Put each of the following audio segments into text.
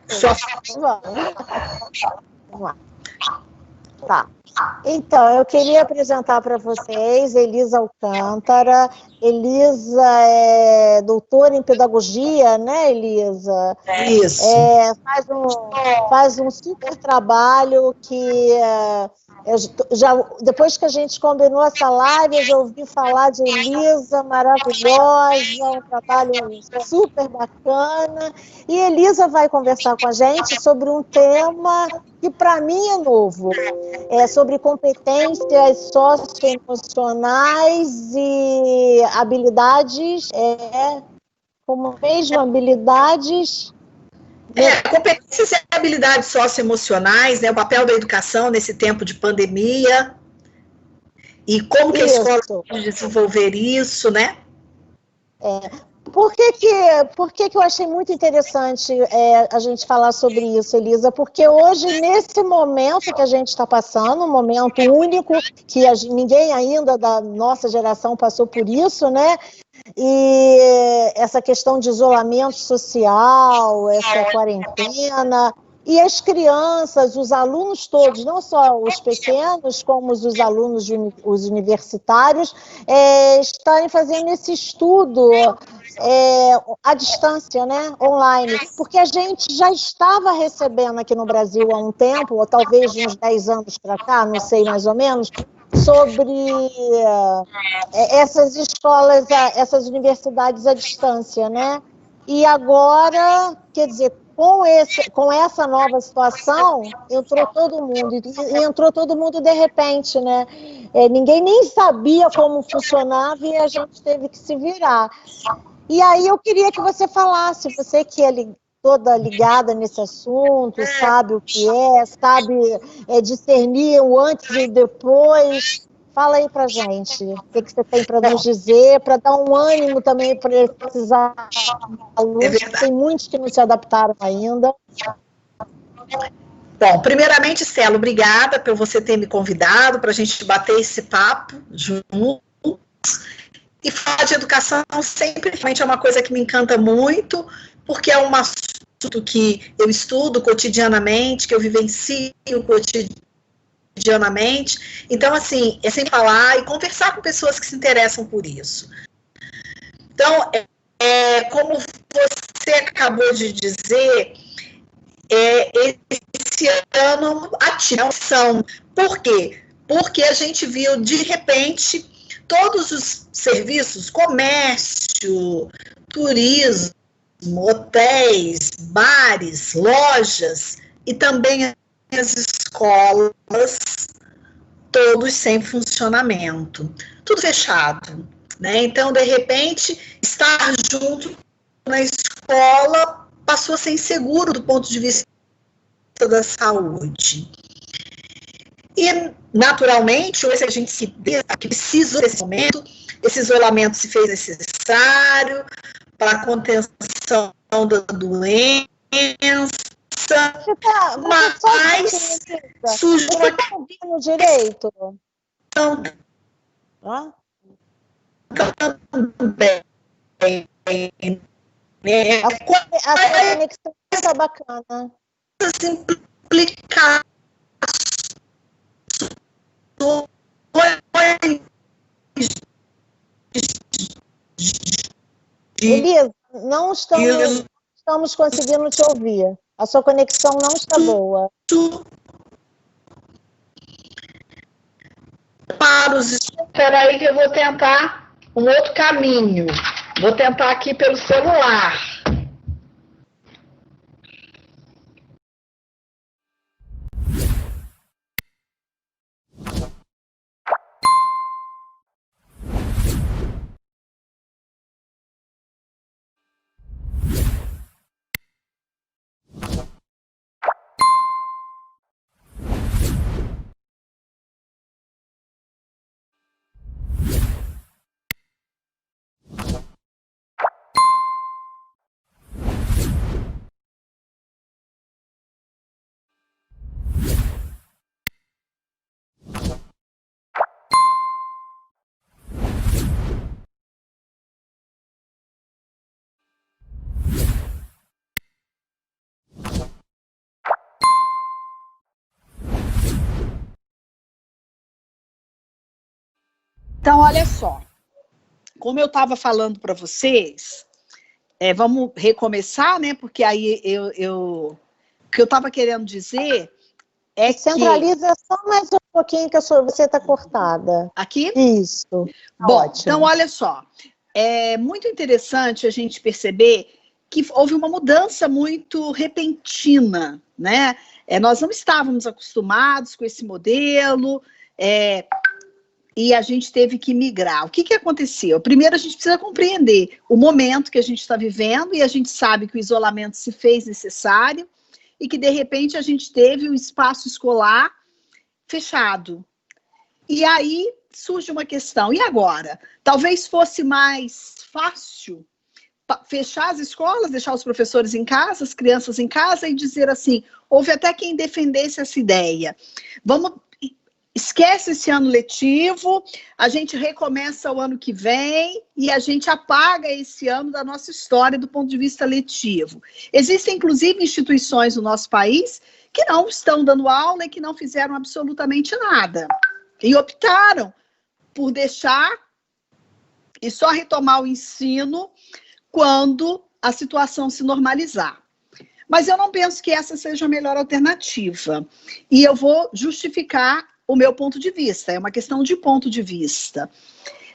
Só Vamos, vamos lá. Tá. Então, eu queria apresentar para vocês Elisa Alcântara. Elisa é doutora em pedagogia, né, Elisa? isso. Faz um super trabalho que depois que a gente combinou essa live, eu já ouvi falar de Elisa, maravilhosa, um trabalho super bacana. E Elisa vai conversar com a gente sobre um tema que para mim é novo, sobre competências socioemocionais e habilidades, como mesmo habilidades. Competências e habilidades socioemocionais, né, o papel da educação nesse tempo de pandemia e como que a escola pode desenvolver isso, né? Por que eu achei muito interessante a gente falar sobre isso, Elisa? Porque hoje, nesse momento que a gente está passando, um momento único, que ninguém ainda da nossa geração passou por isso, né? E essa questão de isolamento social, essa quarentena, e as crianças, os alunos todos, não só os pequenos, como os alunos, os universitários, estarem fazendo esse estudo à distância, né, online, porque a gente já estava recebendo aqui no Brasil há um tempo, ou talvez de uns 10 anos para cá, não sei mais ou menos, sobre essas escolas, essas universidades à distância, né? E agora, quer dizer, com essa nova situação, entrou todo mundo, e entrou todo mundo de repente, né? Ninguém nem sabia como funcionava e a gente teve que se virar. E aí eu queria que você falasse, você que é toda ligada nesse assunto, sabe o que sabe discernir o antes e o depois. Fala aí pra gente, o que você tem para nos dizer, para dar um ânimo também para esses alunos, que tem muitos que não se adaptaram ainda. Bom, primeiramente, Celo, obrigada por você ter me convidado para a gente bater esse papo juntos. E falar de educação sempre realmente é uma coisa que me encanta muito, porque é um assunto que eu estudo cotidianamente, que eu vivencio cotidianamente. Então, assim, é sempre falar e conversar com pessoas que se interessam por isso. Então, como você acabou de dizer, esse ano atenção. Por quê? Porque a gente viu, de repente, todos os serviços, comércio, turismo, hotéis, bares, lojas e também as escolas, todos sem funcionamento, tudo fechado, né? Então, de repente, estar junto na escola passou a ser inseguro do ponto de vista da saúde. E, naturalmente, hoje a gente se vê que precisa desse momento, esse isolamento se fez necessário para a contenção da doença, mas surge uma... Você está ouvindo direito? Também, né? A conexão está bacana. Implicações Elisa, não estamos conseguindo te ouvir. A sua conexão não está boa. Espera aí que eu vou tentar um outro caminho. Vou tentar aqui pelo celular. Então, olha só, como eu estava falando para vocês, vamos recomeçar, né? Porque aí o que eu estava querendo dizer é que... Centraliza só mais um pouquinho que você está cortada. Aqui? Isso. Bom, Ótimo. então olha só, é muito interessante a gente perceber que houve uma mudança muito repentina, né? Nós não estávamos acostumados com esse modelo, e a gente teve que migrar. O que aconteceu? Primeiro, a gente precisa compreender o momento que a gente está vivendo, e a gente sabe que o isolamento se fez necessário, e que, de repente, a gente teve um espaço escolar fechado. E aí surge uma questão, e agora? Talvez fosse mais fácil fechar as escolas, deixar os professores em casa, as crianças em casa, e dizer assim, houve até quem defendesse essa ideia. Esquece esse ano letivo, a gente recomeça o ano que vem e a gente apaga esse ano da nossa história do ponto de vista letivo. Existem, inclusive, instituições no nosso país que não estão dando aula e que não fizeram absolutamente nada. E optaram por deixar e só retomar o ensino quando a situação se normalizar. Mas eu não penso que essa seja a melhor alternativa. E eu vou justificar o meu ponto de vista, é uma questão de ponto de vista.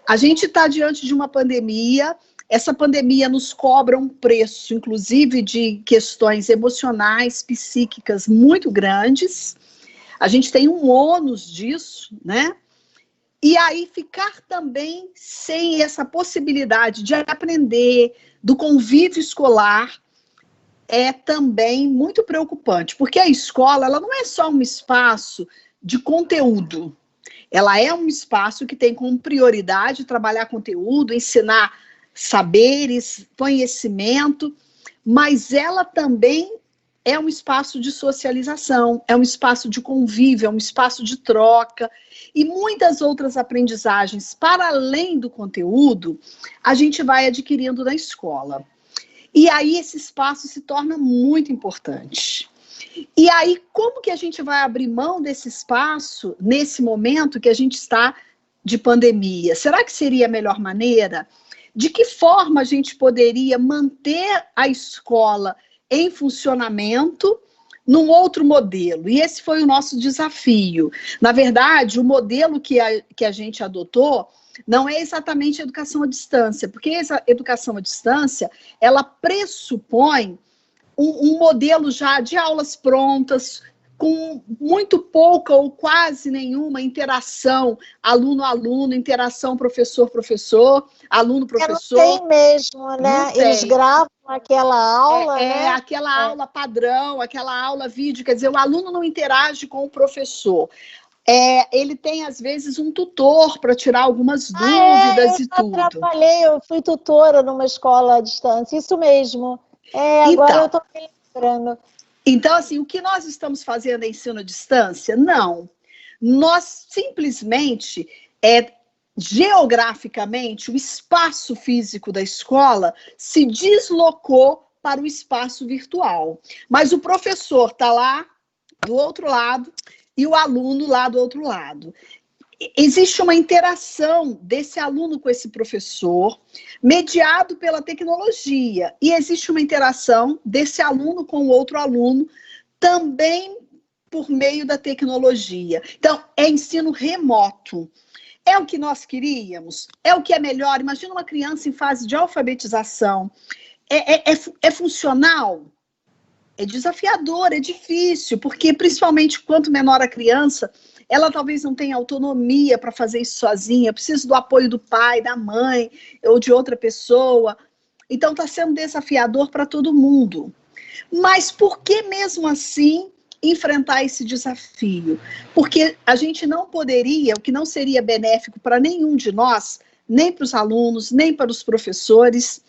A gente está diante de uma pandemia, essa pandemia nos cobra um preço, inclusive de questões emocionais, psíquicas muito grandes, a gente tem um ônus disso, né? E aí ficar também sem essa possibilidade de aprender, do convívio escolar, é também muito preocupante, porque a escola, ela não é só um espaço de conteúdo, ela é um espaço que tem como prioridade trabalhar conteúdo, ensinar saberes, conhecimento, mas ela também é um espaço de socialização, é um espaço de convívio, é um espaço de troca, e muitas outras aprendizagens, para além do conteúdo, a gente vai adquirindo na escola. E aí esse espaço se torna muito importante. E aí, como que a gente vai abrir mão desse espaço nesse momento que a gente está de pandemia? Será que seria a melhor maneira? De que forma a gente poderia manter a escola em funcionamento num outro modelo? E esse foi o nosso desafio. Na verdade, o modelo que a gente adotou não é exatamente a educação à distância, porque essa educação à distância, ela pressupõe um modelo já de aulas prontas, com muito pouca ou quase nenhuma interação aluno-aluno, interação professor-professor, aluno-professor. Não tem mesmo, né? Eles gravam aquela aula, né? Aquela aula padrão, aquela aula vídeo, quer dizer, o aluno não interage com o professor. Ele tem, às vezes, um tutor para tirar algumas dúvidas e tudo. Eu fui tutora numa escola à distância, isso mesmo. Agora eu estou me lembrando. Então, assim, o que nós estamos fazendo é ensino à distância? Não. Nós simplesmente, geograficamente, o espaço físico da escola se deslocou para o espaço virtual. Mas o professor está lá, do outro lado, e o aluno lá do outro lado. Existe uma interação desse aluno com esse professor, mediado pela tecnologia, e existe uma interação desse aluno com o outro aluno, também por meio da tecnologia. Então, é ensino remoto. É o que nós queríamos? É o que é melhor? Imagina uma criança em fase de alfabetização. É funcional? É desafiador, é difícil, porque principalmente quanto menor a criança, ela talvez não tenha autonomia para fazer isso sozinha, precisa do apoio do pai, da mãe ou de outra pessoa. Então está sendo desafiador para todo mundo. Mas por que mesmo assim enfrentar esse desafio? Porque a gente não poderia, o que não seria benéfico para nenhum de nós, nem para os alunos, nem para os professores,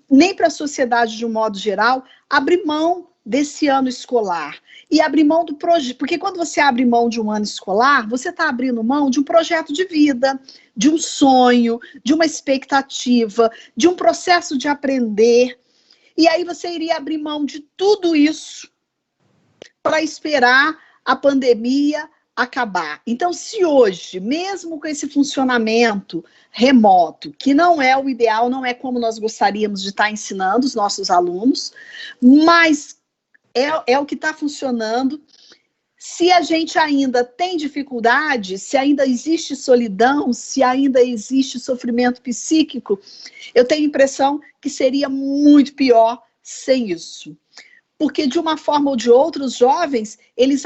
nem para a sociedade de um modo geral, abrir mão desse ano escolar. E abrir mão do projeto, porque quando você abre mão de um ano escolar, você está abrindo mão de um projeto de vida, de um sonho, de uma expectativa, de um processo de aprender. E aí você iria abrir mão de tudo isso para esperar a pandemia acabar. Então, se hoje, mesmo com esse funcionamento remoto, que não é o ideal, não é como nós gostaríamos de estar ensinando os nossos alunos, mas é o que está funcionando. Se a gente ainda tem dificuldade, se ainda existe solidão, se ainda existe sofrimento psíquico, eu tenho a impressão que seria muito pior sem isso. Porque, de uma forma ou de outra, os jovens, eles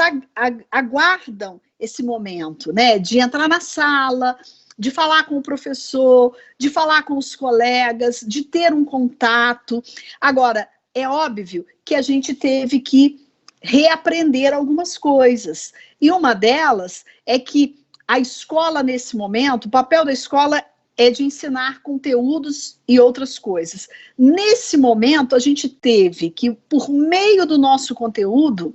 aguardam esse momento, né? De entrar na sala, de falar com o professor, de falar com os colegas, de ter um contato. Agora, é óbvio que a gente teve que reaprender algumas coisas. E uma delas é que a escola, nesse momento, o papel da escola é de ensinar conteúdos e outras coisas. Nesse momento, a gente teve que, por meio do nosso conteúdo,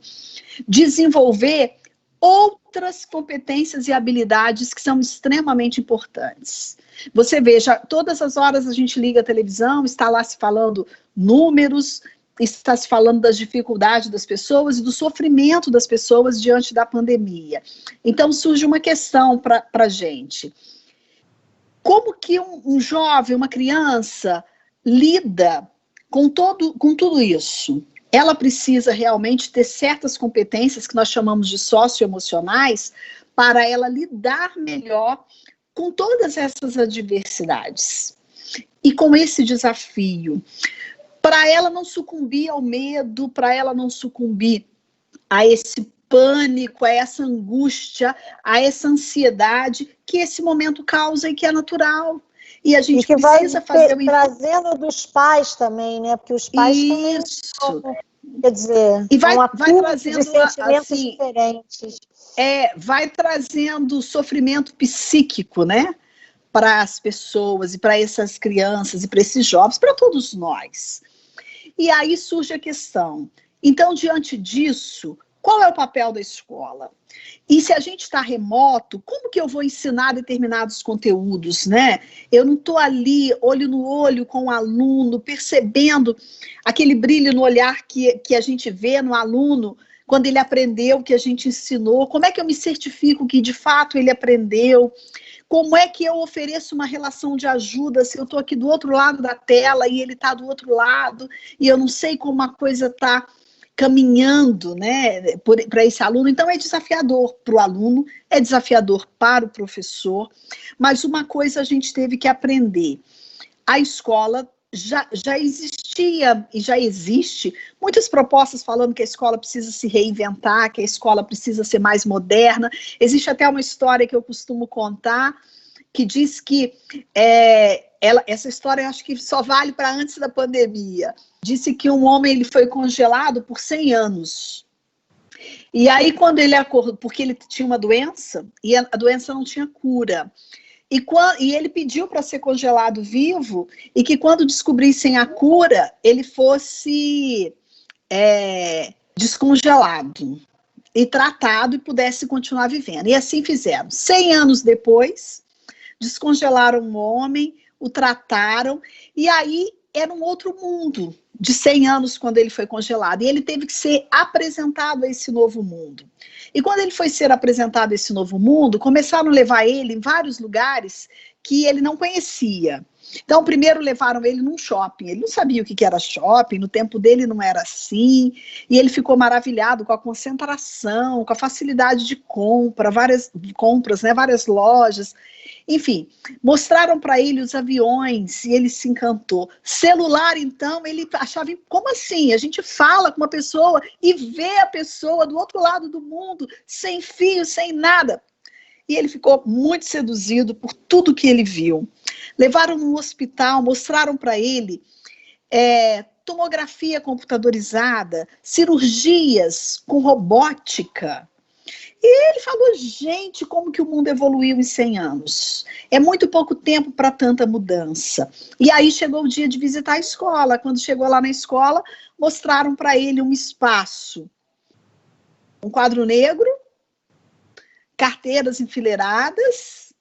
desenvolver outras competências e habilidades que são extremamente importantes. Você veja, todas as horas a gente liga a televisão, está lá se falando números, está se falando das dificuldades das pessoas e do sofrimento das pessoas diante da pandemia. Então, surge uma questão para a gente. Como que um jovem, uma criança, lida com tudo isso? Ela precisa realmente ter certas competências que nós chamamos de socioemocionais para ela lidar melhor com todas essas adversidades e com esse desafio, para ela não sucumbir ao medo, para ela não sucumbir a esse pânico, a essa angústia, a essa ansiedade que esse momento causa e que é natural. E a gente precisa fazer trazendo dos pais também, né? Porque os pais isso. Também, quer dizer, e vai trazendo de sentimentos assim, diferentes. Vai trazendo sofrimento psíquico, né? Para as pessoas e para essas crianças e para esses jovens, para todos nós. E aí surge a questão. Então, diante disso, qual é o papel da escola? E se a gente está remoto, como que eu vou ensinar determinados conteúdos, né? Eu não estou ali, olho no olho com o aluno, percebendo aquele brilho no olhar que a gente vê no aluno quando ele aprendeu o que a gente ensinou. Como é que eu me certifico que, de fato, ele aprendeu? Como é que eu ofereço uma relação de ajuda se eu estou aqui do outro lado da tela e ele está do outro lado e eu não sei como a coisa está caminhando, né, para esse aluno? Então é desafiador para o aluno, é desafiador para o professor, mas uma coisa a gente teve que aprender. A escola já existia e já existe muitas propostas falando que a escola precisa se reinventar, que a escola precisa ser mais moderna. Existe até uma história que eu costumo contar, que diz que essa história eu acho que só vale para antes da pandemia. Disse que um homem ele foi congelado por 100 anos. E aí, quando ele acordou, porque ele tinha uma doença, e a doença não tinha cura. E ele pediu para ser congelado vivo, e que quando descobrissem a cura, ele fosse descongelado e tratado e pudesse continuar vivendo. E assim fizeram. 100 anos depois, descongelaram o homem, o trataram, e aí era um outro mundo de 100 anos quando ele foi congelado. E ele teve que ser apresentado a esse novo mundo. E quando ele foi ser apresentado a esse novo mundo, começaram a levar ele em vários lugares que ele não conhecia. Então, primeiro levaram ele num shopping. Ele não sabia o que era shopping, no tempo dele não era assim. E ele ficou maravilhado com a concentração, com a facilidade de compra, várias compras, né, várias lojas. Enfim, mostraram para ele os aviões e ele se encantou. Celular, então, ele achava, como assim? A gente fala com uma pessoa e vê a pessoa do outro lado do mundo, sem fio, sem nada. E ele ficou muito seduzido por tudo que ele viu. Levaram no hospital, mostraram para ele tomografia computadorizada, cirurgias com robótica. E ele falou, gente, como que o mundo evoluiu em 100 anos? É muito pouco tempo para tanta mudança. E aí chegou o dia de visitar a escola. Quando chegou lá na escola, mostraram para ele um espaço. Um quadro negro, carteiras enfileiradas.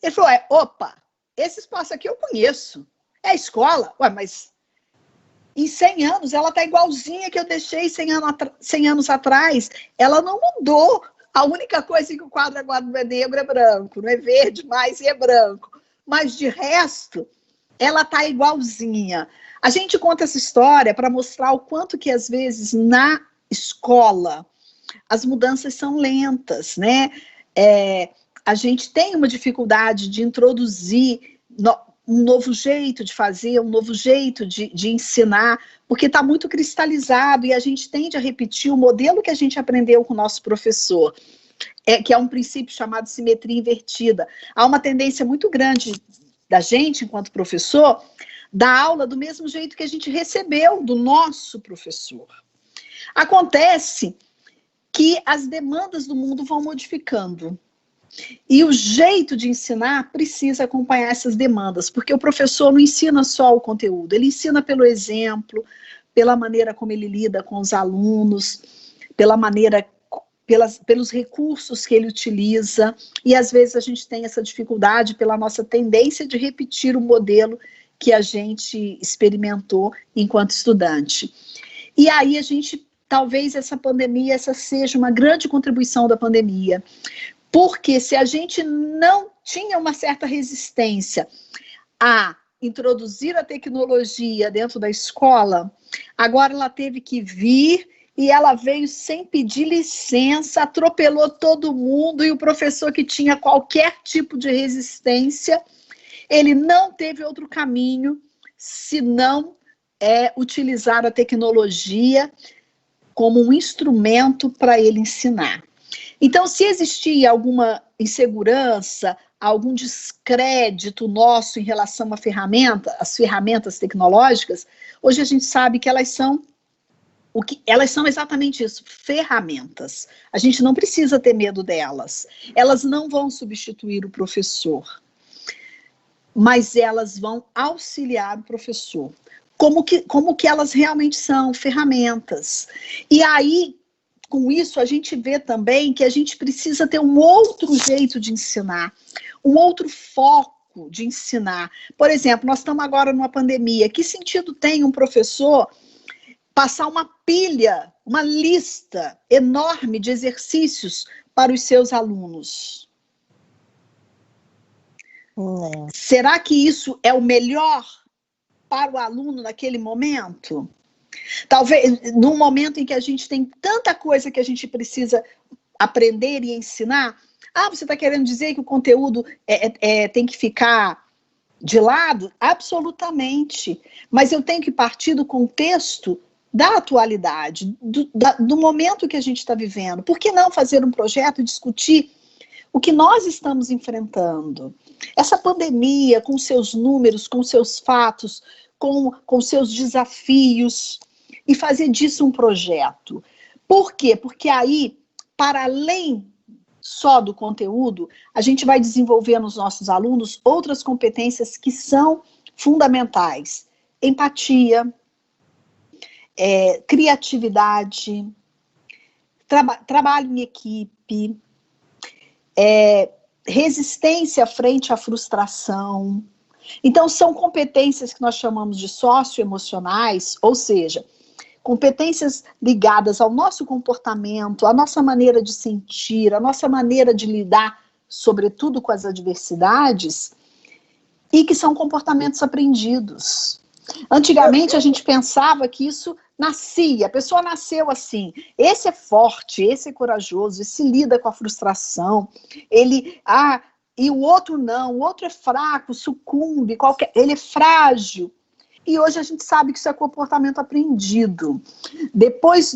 Ele falou, opa, esse espaço aqui eu conheço. É a escola? Ué, mas em 100 anos ela está igualzinha que eu deixei 100 anos atrás. Ela não mudou. A única coisa é que o quadro agora não é negro, é branco, não é verde mais e é branco. Mas de resto, ela está igualzinha. A gente conta essa história para mostrar o quanto que às vezes na escola as mudanças são lentas, né? A gente tem uma dificuldade de introduzir um novo jeito de fazer, um novo jeito de ensinar, porque está muito cristalizado e a gente tende a repetir o modelo que a gente aprendeu com o nosso professor, que é um princípio chamado simetria invertida. Há uma tendência muito grande da gente, enquanto professor, dar aula do mesmo jeito que a gente recebeu do nosso professor. Acontece que as demandas do mundo vão modificando. E o jeito de ensinar precisa acompanhar essas demandas, porque o professor não ensina só o conteúdo, ele ensina pelo exemplo, pela maneira como ele lida com os alunos, pelos recursos que ele utiliza, e às vezes a gente tem essa dificuldade pela nossa tendência de repetir o modelo que a gente experimentou enquanto estudante. E aí talvez essa pandemia, essa seja uma grande contribuição da pandemia, porque se a gente não tinha uma certa resistência a introduzir a tecnologia dentro da escola, agora ela teve que vir e ela veio sem pedir licença, atropelou todo mundo e o professor que tinha qualquer tipo de resistência, ele não teve outro caminho senão utilizar a tecnologia como um instrumento para ele ensinar. Então, se existia alguma insegurança, algum descrédito nosso em relação às ferramentas tecnológicas, hoje a gente sabe que elas são exatamente isso, ferramentas. A gente não precisa ter medo delas. Elas não vão substituir o professor, mas elas vão auxiliar o professor. Como que elas realmente são ferramentas. E aí, com isso, a gente vê também que a gente precisa ter um outro jeito de ensinar, um outro foco de ensinar. Por exemplo, nós estamos agora numa pandemia. Que sentido tem um professor passar uma pilha, uma lista enorme de exercícios para os seus alunos? Será que isso é o melhor para o aluno naquele momento? Talvez, num momento em que a gente tem tanta coisa que a gente precisa aprender e ensinar, você está querendo dizer que o conteúdo tem que ficar de lado? Absolutamente. Mas eu tenho que partir do contexto da atualidade, do momento que a gente está vivendo. Por que não fazer um projeto e discutir o que nós estamos enfrentando? Essa pandemia, com seus números, com seus fatos, com seus desafios, e fazer disso um projeto. Por quê? Porque aí, para além só do conteúdo, a gente vai desenvolver nos nossos alunos outras competências que são fundamentais. Empatia, criatividade, trabalho em equipe, resistência frente à frustração. Então, são competências que nós chamamos de socioemocionais, ou seja, competências ligadas ao nosso comportamento, à nossa maneira de sentir, à nossa maneira de lidar, sobretudo com as adversidades, e que são comportamentos aprendidos. Antigamente, a gente pensava que isso nascia, a pessoa nasceu assim, esse é forte, esse é corajoso, esse lida com a frustração, e o outro não, o outro é fraco, sucumbe, ele é frágil. E hoje a gente sabe que isso é comportamento aprendido. Depois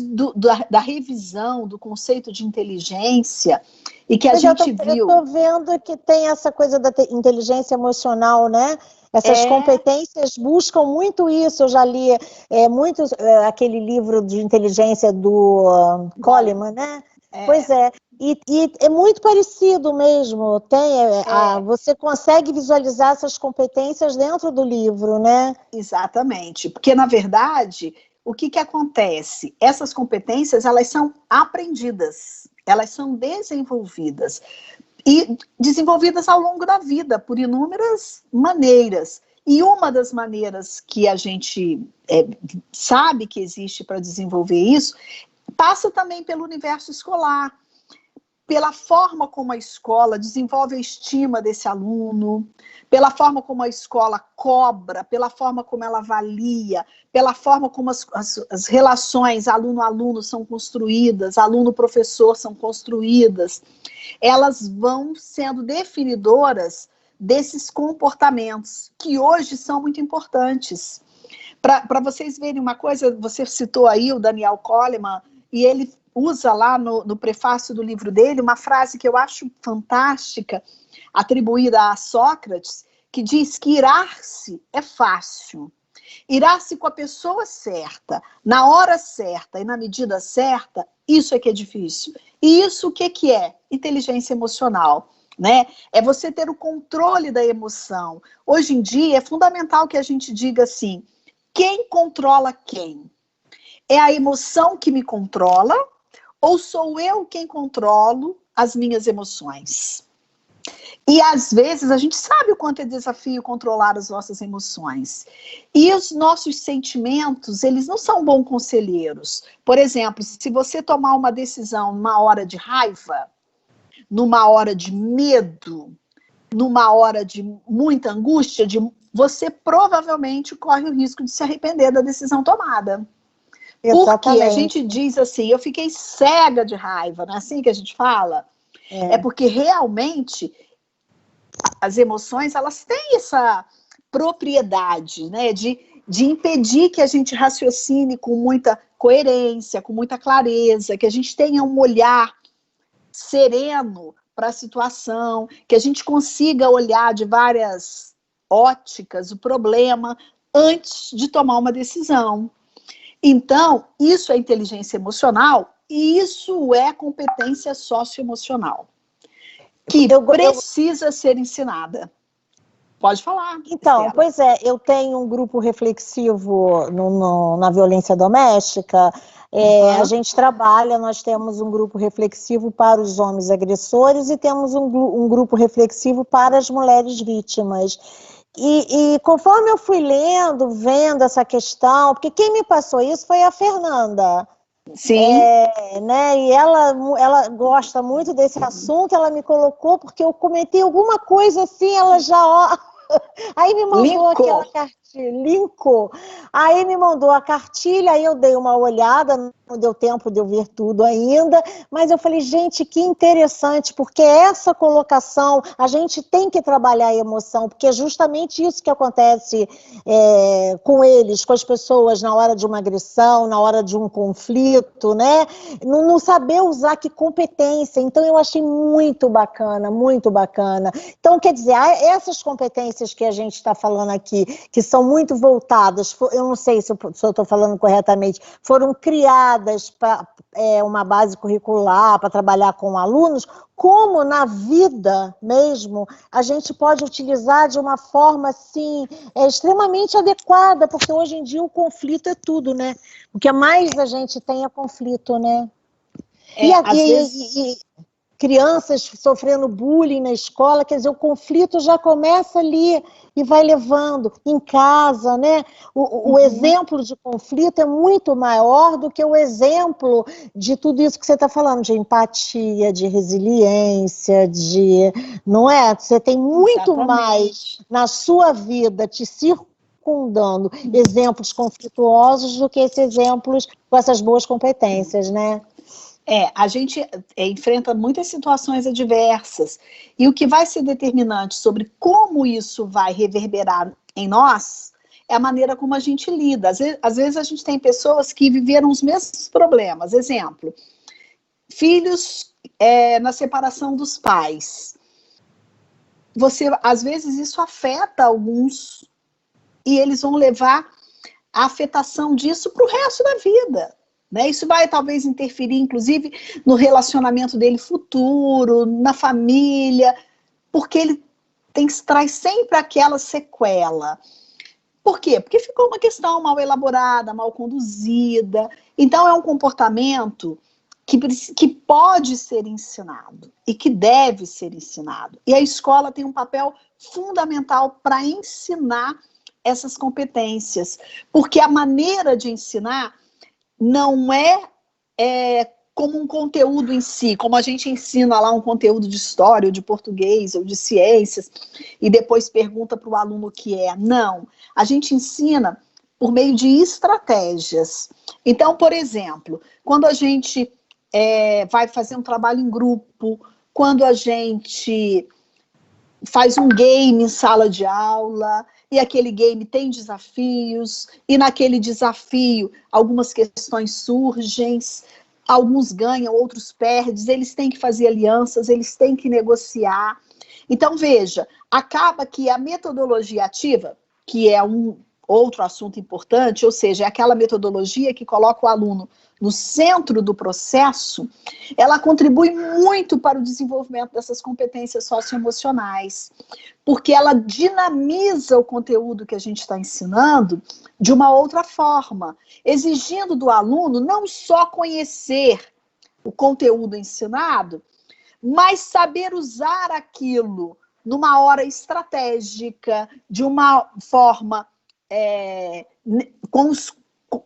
da revisão do conceito de inteligência, e que a gente viu... Eu estou vendo que tem essa coisa da inteligência emocional, né? Essas competências buscam muito isso. Eu já li aquele livro de inteligência do Goleman, né? Pois é. E é muito parecido mesmo. Você consegue visualizar essas competências dentro do livro, né? Exatamente. Porque, na verdade, o que acontece? Essas competências, elas são aprendidas, elas são desenvolvidas. E desenvolvidas ao longo da vida, por inúmeras maneiras. E uma das maneiras que a gente sabe que existe para desenvolver isso, passa também pelo universo escolar. pela forma como a escola desenvolve a estima desse aluno, pela forma como a escola cobra, pela forma como ela avalia, pela forma como as relações aluno-aluno são construídas, aluno-professor são construídas, elas vão sendo definidoras desses comportamentos, que hoje são muito importantes. Para vocês verem uma coisa, você citou aí o Daniel Kahneman, e ele usa lá no prefácio do livro dele uma frase que eu acho fantástica, atribuída a Sócrates, que diz que irar-se é fácil. Irar-se com a pessoa certa, na hora certa e na medida certa, isso é que é difícil. E isso o que é? Inteligência emocional. Né? É você ter o controle da emoção. Hoje em dia é fundamental que a gente diga assim, quem controla quem? É a emoção que me controla ou sou eu quem controlo as minhas emoções? E às vezes a gente sabe o quanto é desafio controlar as nossas emoções. E os nossos sentimentos, eles não são bons conselheiros. Por exemplo, se você tomar uma decisão numa hora de raiva, numa hora de medo, numa hora de muita angústia, você provavelmente corre o risco de se arrepender da decisão tomada. Porque a gente diz assim, eu fiquei cega de raiva, não é assim que a gente fala? É porque realmente as emoções, elas têm essa propriedade, né, de impedir que a gente raciocine com muita coerência, com muita clareza, que a gente tenha um olhar sereno para a situação, que a gente consiga olhar de várias óticas o problema antes de tomar uma decisão. Então, isso é inteligência emocional e isso é competência socioemocional, que precisa ser ensinada. Pode falar. Então, Estela. pois é, eu tenho um grupo reflexivo na violência doméstica. A gente trabalha, nós temos um grupo reflexivo para os homens agressores e temos um grupo reflexivo para as mulheres vítimas. E conforme eu fui vendo essa questão, porque quem me passou isso foi a Fernanda. Sim. Né? E ela gosta muito desse assunto, ela me colocou porque eu comentei alguma coisa assim, ela já... Aí me mandou aquela cartilha, linkou. Aí me mandou a cartilha, aí eu dei uma olhada, não deu tempo de eu ver tudo ainda, mas eu falei, gente, que interessante, porque essa colocação, a gente tem que trabalhar a emoção, porque é justamente isso que acontece com eles, com as pessoas, na hora de uma agressão, na hora de um conflito, né? Não saber usar, que competência. Então eu achei muito bacana, muito bacana. Então, quer dizer, essas competências que a gente está falando aqui, que são muito voltadas, eu não sei se eu estou falando corretamente, foram criadas para uma base curricular, para trabalhar com alunos, como na vida mesmo, a gente pode utilizar de uma forma, assim, extremamente adequada, porque hoje em dia o conflito é tudo, né? O que mais a gente tem é conflito, né? Crianças sofrendo bullying na escola, quer dizer, o conflito já começa ali e vai levando em casa, né? O exemplo de conflito é muito maior do que o exemplo de tudo isso que você está falando, de empatia, de resiliência, não é? Você tem muito mais na sua vida te circundando exemplos conflituosos do que esses exemplos com essas boas competências, né? A gente enfrenta muitas situações adversas, e o que vai ser determinante sobre como isso vai reverberar em nós é a maneira como a gente lida. Às vezes a gente tem pessoas que viveram os mesmos problemas. Exemplo, filhos na separação dos pais. Às vezes isso afeta alguns, e eles vão levar a afetação disso para o resto da vida. Né? Isso vai talvez interferir, inclusive, no relacionamento dele futuro, na família, porque ele traz sempre aquela sequela. Por quê? Porque ficou uma questão mal elaborada, mal conduzida. Então, é um comportamento que pode ser ensinado e que deve ser ensinado. E a escola tem um papel fundamental para ensinar essas competências, porque a maneira de ensinar não é como um conteúdo em si, como a gente ensina lá um conteúdo de história, ou de português, ou de ciências, e depois pergunta para o aluno o que é. Não, a gente ensina por meio de estratégias. Então, por exemplo, quando a gente vai fazer um trabalho em grupo, quando a gente faz um game em sala de aula, e aquele game tem desafios, e naquele desafio algumas questões surgem, alguns ganham, outros perdem, eles têm que fazer alianças, eles têm que negociar. Então, veja, acaba que a metodologia ativa, que é um outro assunto importante, ou seja, é aquela metodologia que coloca o aluno no centro do processo, ela contribui muito para o desenvolvimento dessas competências socioemocionais, porque ela dinamiza o conteúdo que a gente está ensinando de uma outra forma, exigindo do aluno não só conhecer o conteúdo ensinado, mas saber usar aquilo numa hora estratégica, de uma forma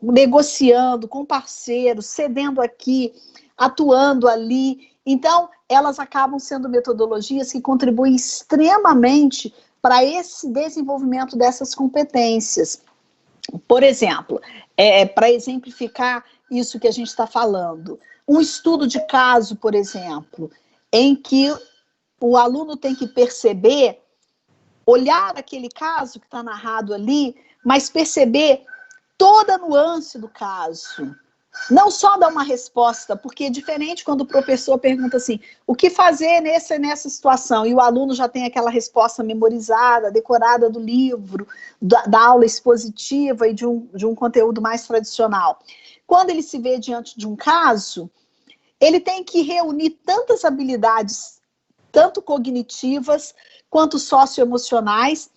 negociando com parceiros, cedendo aqui, atuando ali. Então, elas acabam sendo metodologias que contribuem extremamente para esse desenvolvimento dessas competências. Por exemplo, para exemplificar isso que a gente está falando, um estudo de caso, por exemplo, em que o aluno tem que perceber, olhar aquele caso que está narrado ali, mas perceber toda a nuance do caso. Não só dar uma resposta, porque é diferente quando o professor pergunta assim, o que fazer nessa situação? E o aluno já tem aquela resposta memorizada, decorada do livro, da aula expositiva e de um conteúdo mais tradicional. Quando ele se vê diante de um caso, ele tem que reunir tantas habilidades, tanto cognitivas quanto socioemocionais,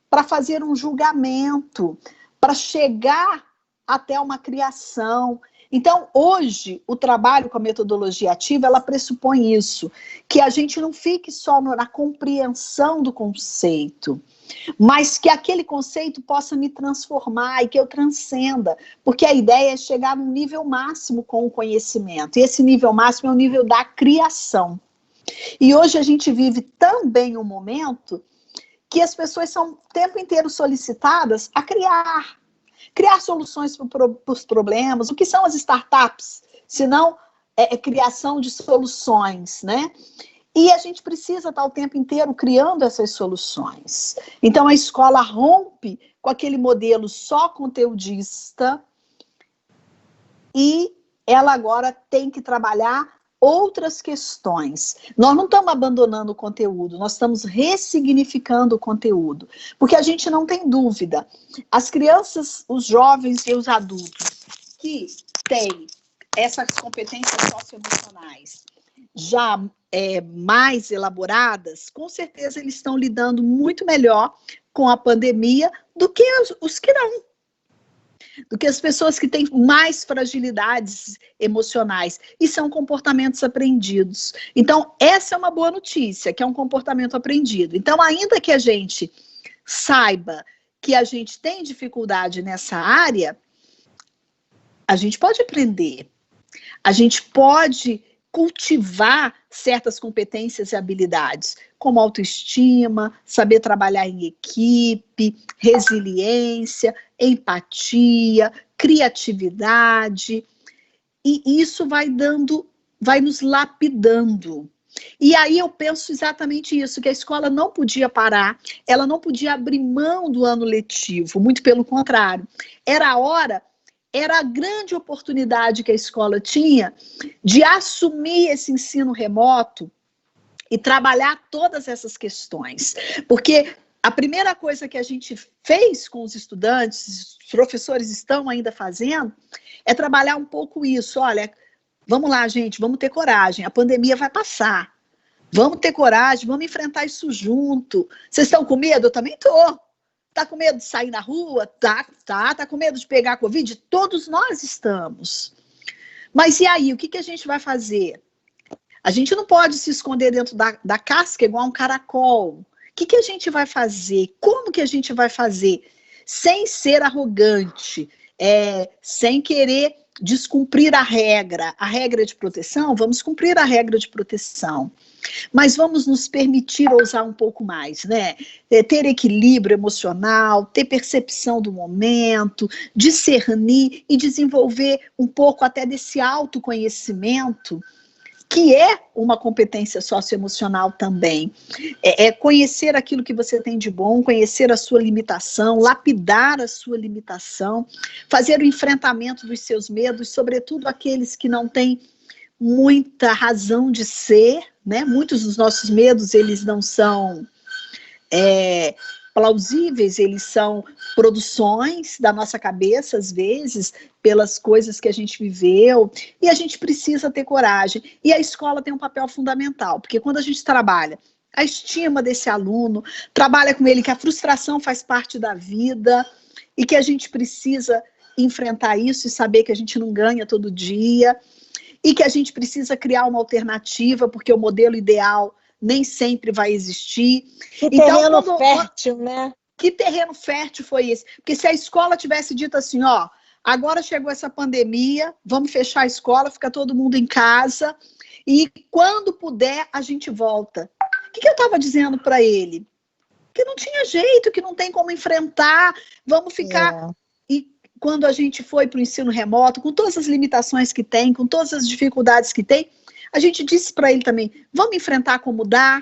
para fazer um julgamento, para chegar até uma criação. Então, hoje, o trabalho com a metodologia ativa, ela pressupõe isso, que a gente não fique só na compreensão do conceito, mas que aquele conceito possa me transformar e que eu transcenda, porque a ideia é chegar num nível máximo com o conhecimento, e esse nível máximo é o nível da criação. E hoje a gente vive também um momento que as pessoas são o tempo inteiro solicitadas a criar soluções para os problemas. O que são as startups? Se não criação de soluções, né? E a gente precisa estar o tempo inteiro criando essas soluções. Então, a escola rompe com aquele modelo só conteudista e ela agora tem que trabalhar outras questões. Nós não estamos abandonando o conteúdo, nós estamos ressignificando o conteúdo, porque a gente não tem dúvida. As crianças, os jovens e os adultos que têm essas competências socioemocionais já mais elaboradas, com certeza eles estão lidando muito melhor com a pandemia do que os que não. Do que as pessoas que têm mais fragilidades emocionais, e são comportamentos aprendidos. Então, essa é uma boa notícia, que é um comportamento aprendido. Então, ainda que a gente saiba que a gente tem dificuldade nessa área, a gente pode aprender, a gente pode cultivar certas competências e habilidades, como autoestima, saber trabalhar em equipe, resiliência, empatia, criatividade, e isso vai nos lapidando. E aí eu penso exatamente isso, que a escola não podia parar, ela não podia abrir mão do ano letivo, muito pelo contrário, era a grande oportunidade que a escola tinha de assumir esse ensino remoto e trabalhar todas essas questões. Porque a primeira coisa que a gente fez com os estudantes, os professores estão ainda fazendo, é trabalhar um pouco isso. Olha, vamos lá, gente, vamos ter coragem, a pandemia vai passar. Vamos ter coragem, vamos enfrentar isso junto. Vocês estão com medo? Eu também estou. Está com medo de sair na rua? Tá com medo de pegar Covid? Todos nós estamos. Mas e aí, o que a gente vai fazer? A gente não pode se esconder dentro da casca igual um caracol. O que a gente vai fazer? Como que a gente vai fazer? Sem ser arrogante, sem querer descumprir a regra de proteção, vamos cumprir a regra de proteção, mas vamos nos permitir ousar um pouco mais, né? Ter equilíbrio emocional, ter percepção do momento, discernir e desenvolver um pouco até desse autoconhecimento, que é uma competência socioemocional também. É conhecer aquilo que você tem de bom, conhecer a sua limitação, lapidar a sua limitação, fazer o enfrentamento dos seus medos, sobretudo aqueles que não têm muita razão de ser, né? Muitos dos nossos medos, eles não são plausíveis, eles são produções da nossa cabeça, às vezes, pelas coisas que a gente viveu, e a gente precisa ter coragem. E a escola tem um papel fundamental, porque quando a gente trabalha a estima desse aluno, trabalha com ele que a frustração faz parte da vida, e que a gente precisa enfrentar isso e saber que a gente não ganha todo dia, e que a gente precisa criar uma alternativa, porque o modelo ideal nem sempre vai existir. Que terreno fértil, né? Que terreno fértil foi esse? Porque se a escola tivesse dito assim, ó, agora chegou essa pandemia, vamos fechar a escola, fica todo mundo em casa, e quando puder, a gente volta. O que eu estava dizendo para ele? Que não tinha jeito, que não tem como enfrentar, vamos ficar... E quando a gente foi para o ensino remoto, com todas as limitações que tem, com todas as dificuldades que tem, a gente disse para ele também, vamos enfrentar como dá,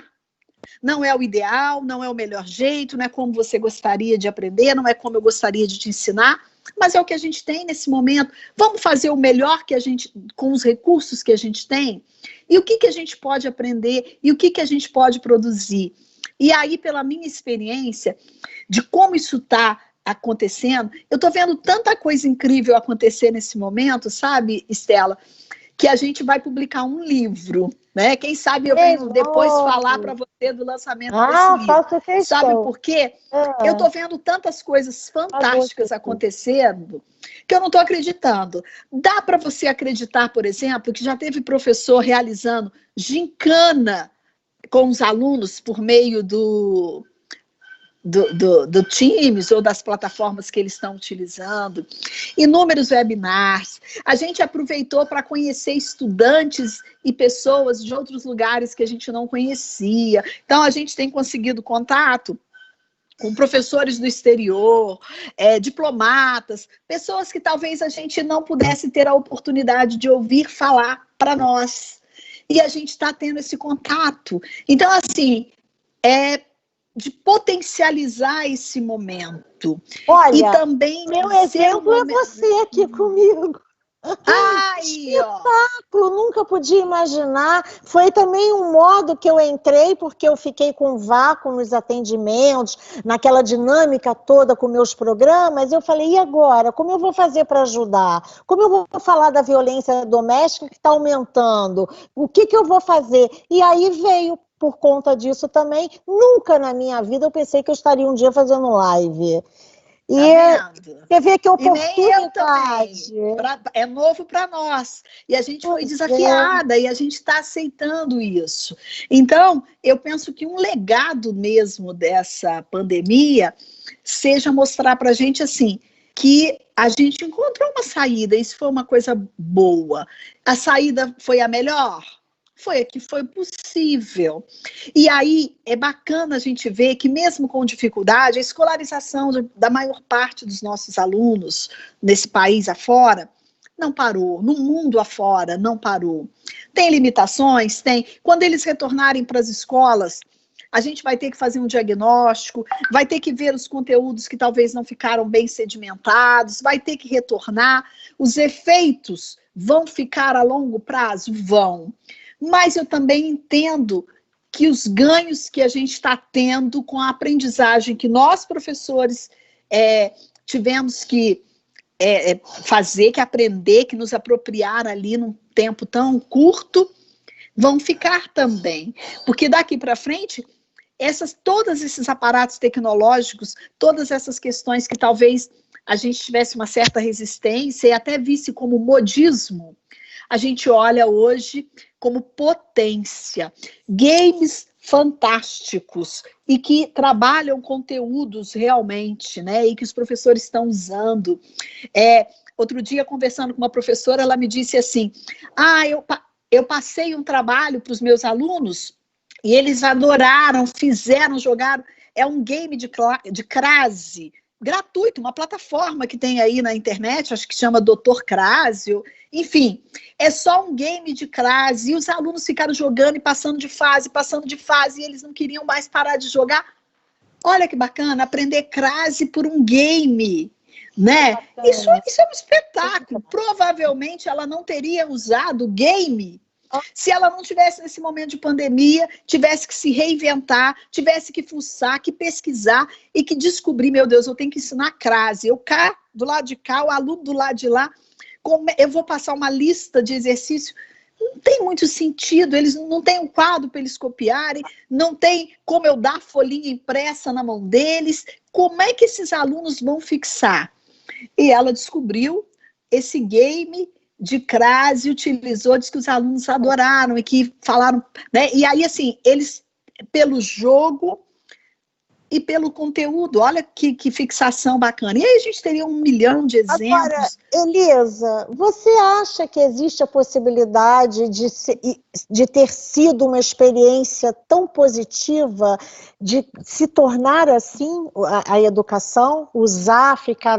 não é o ideal, não é o melhor jeito, não é como você gostaria de aprender, não é como eu gostaria de te ensinar, mas é o que a gente tem nesse momento, vamos fazer o melhor que a gente, com os recursos que a gente tem, e o que a gente pode aprender, e o que a gente pode produzir. E aí, pela minha experiência, de como isso está acontecendo, eu estou vendo tanta coisa incrível acontecer nesse momento, sabe, Estela, que a gente vai publicar um livro, né? Quem sabe eu venho depois falar para você do lançamento desse livro. Sabe por quê? Eu estou vendo tantas coisas fantásticas acontecendo que eu não estou acreditando. Dá para você acreditar, por exemplo, que já teve professor realizando gincana com os alunos por meio do Teams ou das plataformas que eles estão utilizando, inúmeros webinars. A gente aproveitou para conhecer estudantes e pessoas de outros lugares que a gente não conhecia. Então, a gente tem conseguido contato com professores do exterior, diplomatas, pessoas que talvez a gente não pudesse ter a oportunidade de ouvir falar para nós. E a gente está tendo esse contato. Então, assim, de potencializar esse momento. Olha, e também meu exemplo é você aqui comigo. Ai, espetáculo, nunca podia imaginar. Foi também um modo que eu entrei, porque eu fiquei com vácuo nos atendimentos, naquela dinâmica toda com meus programas. Eu falei, e agora? Como eu vou fazer para ajudar? Como eu vou falar da violência doméstica que está aumentando? O que eu vou fazer? E aí veio, por conta disso também, nunca na minha vida eu pensei que eu estaria um dia fazendo live. E você vê que oportunidade. É novo para nós. E a gente foi desafiada e a gente está aceitando isso. Então, eu penso que um legado mesmo dessa pandemia seja mostrar para a gente assim, que a gente encontrou uma saída, isso foi uma coisa boa. A saída foi a melhor? Foi a que foi possível. E aí é bacana a gente ver que mesmo com dificuldade, a escolarização da maior parte dos nossos alunos nesse país afora não parou, no mundo afora não parou. Tem limitações? Tem. Quando eles retornarem para as escolas, a gente vai ter que fazer um diagnóstico, vai ter que ver os conteúdos que talvez não ficaram bem sedimentados, vai ter que retornar. Os efeitos vão ficar a longo prazo? Vão. Mas eu também entendo que os ganhos que a gente está tendo com a aprendizagem que nós, professores, tivemos que fazer, que aprender, que nos apropriar ali num tempo tão curto, vão ficar também. Porque daqui para frente, todos esses aparatos tecnológicos, todas essas questões que talvez a gente tivesse uma certa resistência e até visse como modismo, a gente olha hoje como potência. Games fantásticos e que trabalham conteúdos realmente, né? E que os professores estão usando. outro dia, conversando com uma professora, ela me disse assim, eu passei um trabalho para os meus alunos e eles adoraram, fizeram, jogaram. É um game de crase, gratuito, uma plataforma que tem aí na internet, acho que chama Dr. Crasio, enfim, é só um game de crase, e os alunos ficaram jogando e passando de fase, e eles não queriam mais parar de jogar. Olha que bacana, aprender crase por um game, né? Isso é um espetáculo. Provavelmente ela não teria usado o game se ela não tivesse, nesse momento de pandemia, tivesse que se reinventar, tivesse que fuçar, que pesquisar e que descobrir, meu Deus, eu tenho que ensinar crase. Eu cá, do lado de cá, o aluno do lado de lá, eu vou passar uma lista de exercícios. Não tem muito sentido, eles não têm um quadro para eles copiarem, não tem como eu dar folhinha impressa na mão deles. Como é que esses alunos vão fixar? E ela descobriu esse game de crase, utilizou, disse que os alunos adoraram e que falaram, né? E aí, assim, eles, pelo jogo e pelo conteúdo, olha que fixação bacana. E aí a gente teria 1 milhão de exemplos. Agora, Elisa, você acha que existe a possibilidade de ter sido uma experiência tão positiva, de se tornar assim a educação, ficar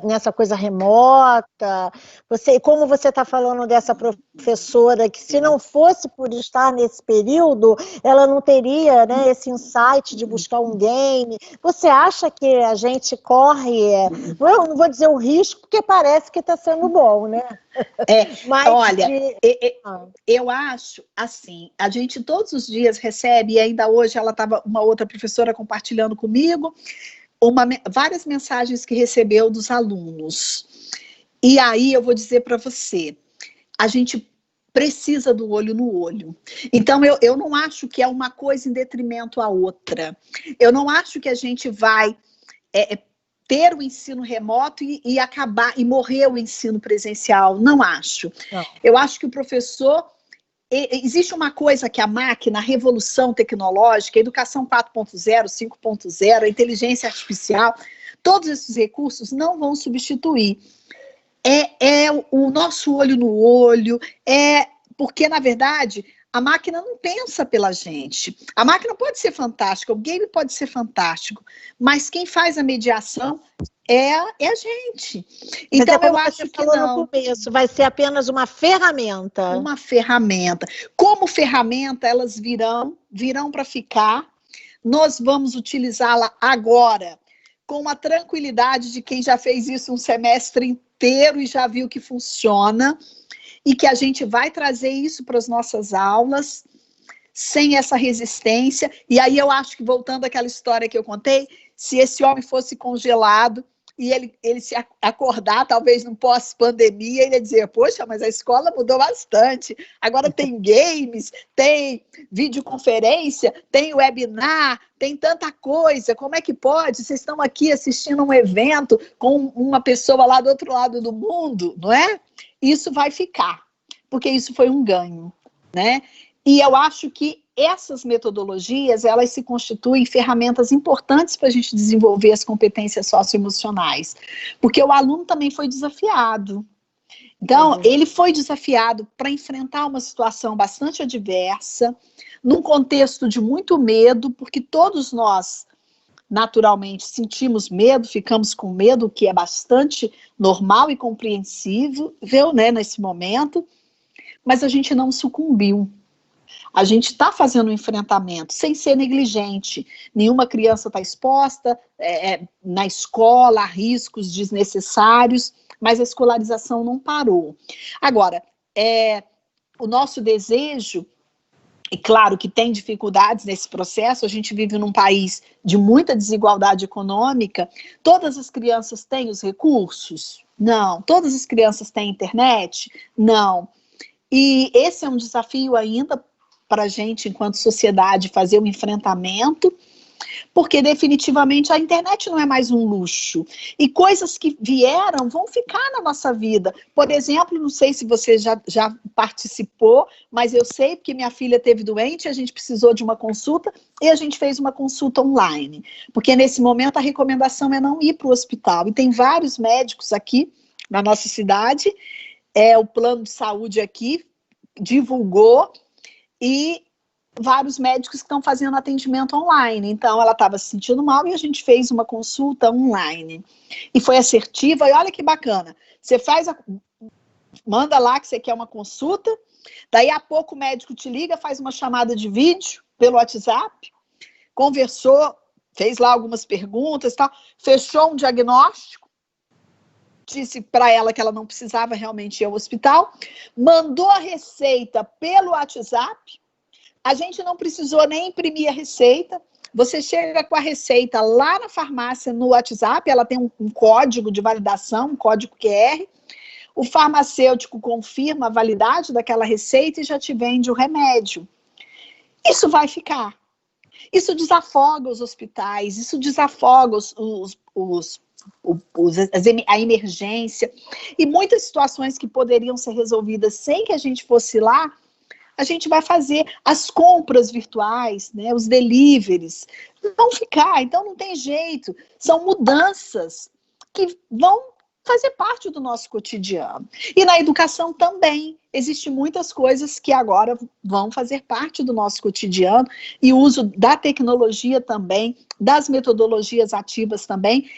nessa coisa remota? Como você está falando dessa professora, que se não fosse por estar nesse período, ela não teria, né, esse insight de buscar um game. Você acha que a gente corre, eu não vou dizer o risco, porque parece que está sendo bom, né? Mas olha, eu acho assim, a gente todos os dias recebe, e ainda hoje ela estava, uma outra professora compartilhando comigo, várias mensagens que recebeu dos alunos. E aí eu vou dizer para você, a gente precisa do olho no olho. Então, eu não acho que é uma coisa em detrimento à outra. Eu não acho que a gente vai ter o ensino remoto e acabar, e morrer o ensino presencial. Não acho. Não. Eu acho que o professor... Existe uma coisa que a máquina, a revolução tecnológica, a educação 4.0, 5.0, a inteligência artificial, todos esses recursos não vão substituir. É o nosso olho no olho, porque, na verdade, a máquina não pensa pela gente. A máquina pode ser fantástica, o game pode ser fantástico, mas quem faz a mediação é a gente. Então, eu acho que não. No começo, vai ser apenas uma ferramenta. Uma ferramenta. Como ferramenta, elas virão para ficar. Nós vamos utilizá-la agora, com a tranquilidade de quem já fez isso um semestre inteiro e já viu que funciona, e que a gente vai trazer isso para as nossas aulas, sem essa resistência. E aí eu acho que, voltando àquela história que eu contei, se esse homem fosse congelado e ele se acordar, talvez no pós-pandemia, ele ia dizer, poxa, mas a escola mudou bastante, agora tem games, tem videoconferência, tem webinar, tem tanta coisa, como é que pode? Vocês estão aqui assistindo um evento com uma pessoa lá do outro lado do mundo, não é? Isso vai ficar, porque isso foi um ganho, né? E eu acho que essas metodologias, elas se constituem ferramentas importantes para a gente desenvolver as competências socioemocionais, porque o aluno também foi desafiado. Então, ele foi desafiado para enfrentar uma situação bastante adversa, num contexto de muito medo, porque todos nós, naturalmente, sentimos medo, ficamos com medo, o que é bastante normal e compreensível, né, nesse momento, mas a gente não sucumbiu. A gente está fazendo um enfrentamento sem ser negligente. Nenhuma criança está exposta na escola a riscos desnecessários, mas a escolarização não parou. Agora, o nosso desejo, e claro que tem dificuldades nesse processo, a gente vive num país de muita desigualdade econômica, todas as crianças têm os recursos? Não. Todas as crianças têm internet? Não. E esse é um desafio ainda para a gente, enquanto sociedade, fazer um enfrentamento, porque definitivamente a internet não é mais um luxo, e coisas que vieram vão ficar na nossa vida. Por exemplo, não sei se você já participou, mas eu sei porque minha filha teve doente, a gente precisou de uma consulta, e a gente fez uma consulta online, porque nesse momento a recomendação é não ir para o hospital, e tem vários médicos aqui na nossa cidade, o plano de saúde aqui divulgou, e vários médicos que estão fazendo atendimento online. Então, ela estava se sentindo mal e a gente fez uma consulta online. E foi assertiva, e olha que bacana. Você manda lá que você quer uma consulta, daí a pouco o médico te liga, faz uma chamada de vídeo pelo WhatsApp, conversou, fez lá algumas perguntas, tal, fechou um diagnóstico, disse para ela que ela não precisava realmente ir ao hospital, mandou a receita pelo WhatsApp, a gente não precisou nem imprimir a receita, você chega com a receita lá na farmácia, no WhatsApp, ela tem um código de validação, um código QR, o farmacêutico confirma a validade daquela receita e já te vende o remédio. Isso vai ficar. Isso desafoga os hospitais, isso desafoga a emergência, e muitas situações que poderiam ser resolvidas sem que a gente fosse lá, a gente vai fazer as compras virtuais, né, os deliveries, vão ficar, então não tem jeito, são mudanças que vão fazer parte do nosso cotidiano. E na educação também, existem muitas coisas que agora vão fazer parte do nosso cotidiano, e o uso da tecnologia também, das metodologias ativas também,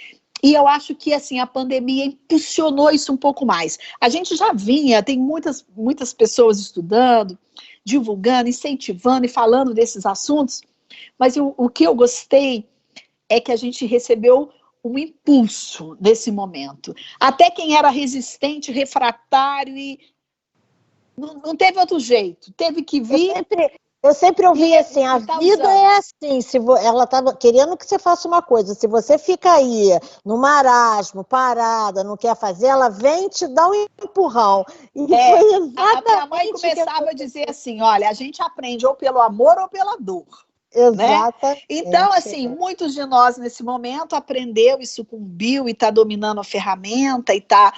e eu acho que assim, a pandemia impulsionou isso um pouco mais. A gente já vinha, tem muitas pessoas estudando, divulgando, incentivando e falando desses assuntos, mas o que eu gostei é que a gente recebeu um impulso nesse momento. Até quem era resistente, refratário, e não teve outro jeito, teve que vir. Eu sempre ouvi assim, a vida é assim, ela estava querendo que você faça uma coisa, se você fica aí no marasmo, parada, não quer fazer, ela vem te dar um empurrão. E foi exatamente a minha mãe começava a dizer assim, olha, a gente aprende ou pelo amor ou pela dor. Exatamente. Né? Então, assim, muitos de nós nesse momento aprendeu e sucumbiu e está dominando a ferramenta e está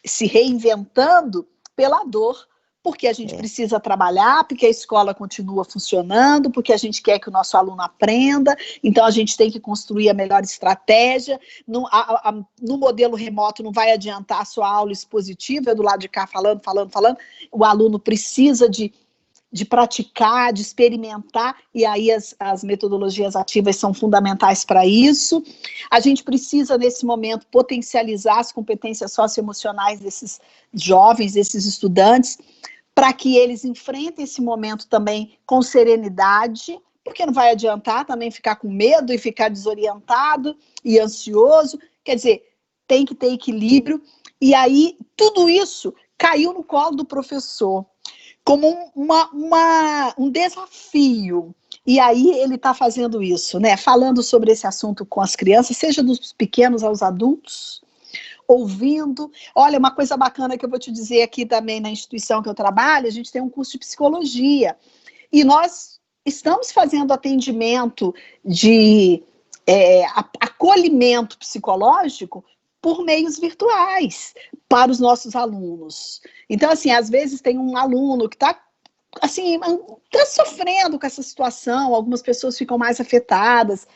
se reinventando pela dor, porque a gente precisa trabalhar, porque a escola continua funcionando, porque a gente quer que o nosso aluno aprenda, então a gente tem que construir a melhor estratégia. No modelo remoto não vai adiantar a sua aula expositiva, do lado de cá falando, o aluno precisa de praticar, de experimentar, e aí as metodologias ativas são fundamentais para isso. A gente precisa, nesse momento, potencializar as competências socioemocionais desses jovens, desses estudantes, para que eles enfrentem esse momento também com serenidade, porque não vai adiantar também ficar com medo e ficar desorientado e ansioso. Quer dizer, tem que ter equilíbrio, e aí tudo isso caiu no colo do professor como um desafio, e aí ele está fazendo isso, né? Falando sobre esse assunto com as crianças, seja dos pequenos aos adultos, ouvindo. Olha, uma coisa bacana que eu vou te dizer aqui também na instituição que eu trabalho, a gente tem um curso de psicologia, e nós estamos fazendo atendimento de acolhimento psicológico por meios virtuais para os nossos alunos. Então, assim, às vezes tem um aluno que está assim, tá sofrendo com essa situação, algumas pessoas ficam mais afetadas,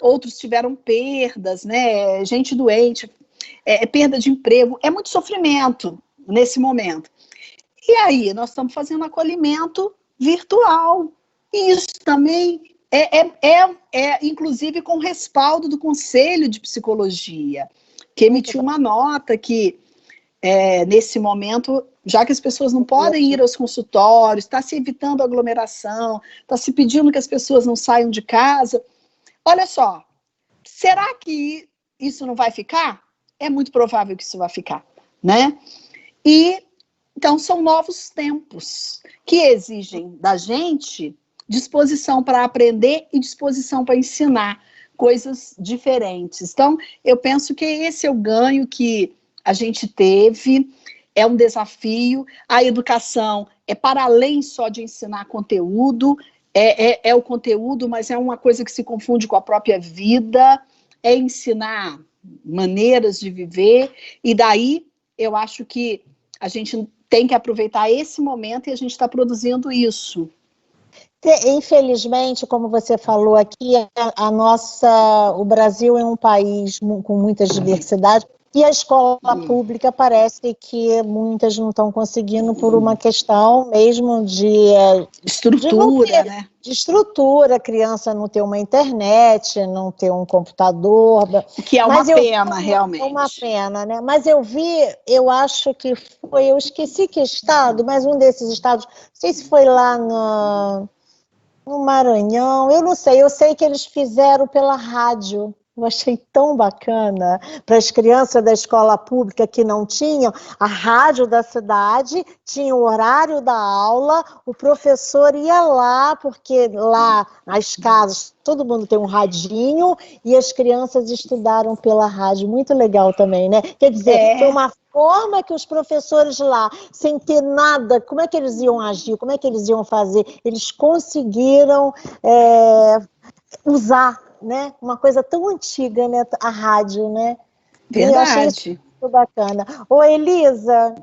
outros tiveram perdas, né? Gente doente, perda de emprego, é muito sofrimento nesse momento. E aí, nós estamos fazendo acolhimento virtual, e isso também inclusive com respaldo do Conselho de Psicologia, que emitiu uma nota que, nesse momento, já que as pessoas não podem ir aos consultórios, está se evitando aglomeração, está se pedindo que as pessoas não saiam de casa. Olha só, será que isso não vai ficar? É muito provável que isso vai ficar, né? E, então, são novos tempos que exigem da gente disposição para aprender e disposição para ensinar coisas diferentes. Então, eu penso que esse é o ganho que a gente teve, é um desafio. A educação é para além só de ensinar conteúdo, é o conteúdo, mas é uma coisa que se confunde com a própria vida, é ensinar maneiras de viver, e daí eu acho que a gente tem que aproveitar esse momento, e a gente está produzindo isso. Infelizmente, como você falou aqui, o Brasil é um país com muita diversidade, E a escola pública parece que muitas não estão conseguindo por uma questão mesmo de estrutura, né? De estrutura, a criança não ter uma internet, não ter um computador. O que é uma pena, realmente. É uma pena, né? Mas eu acho que foi, eu esqueci que estado, mas um desses estados, não sei se foi lá no Maranhão, eu não sei, eu sei que eles fizeram pela rádio. Eu achei tão bacana para as crianças da escola pública que não tinham, a rádio da cidade tinha o horário da aula, o professor ia lá, porque lá nas casas todo mundo tem um radinho, e as crianças estudaram pela rádio. Muito legal também, né? Quer dizer, foi uma forma que os professores lá, sem ter nada, como é que eles iam agir, como é que eles iam fazer? Eles conseguiram usar, né? Uma coisa tão antiga, né? A rádio, né? Verdade. E eu achei isso muito bacana. Ô, Elisa,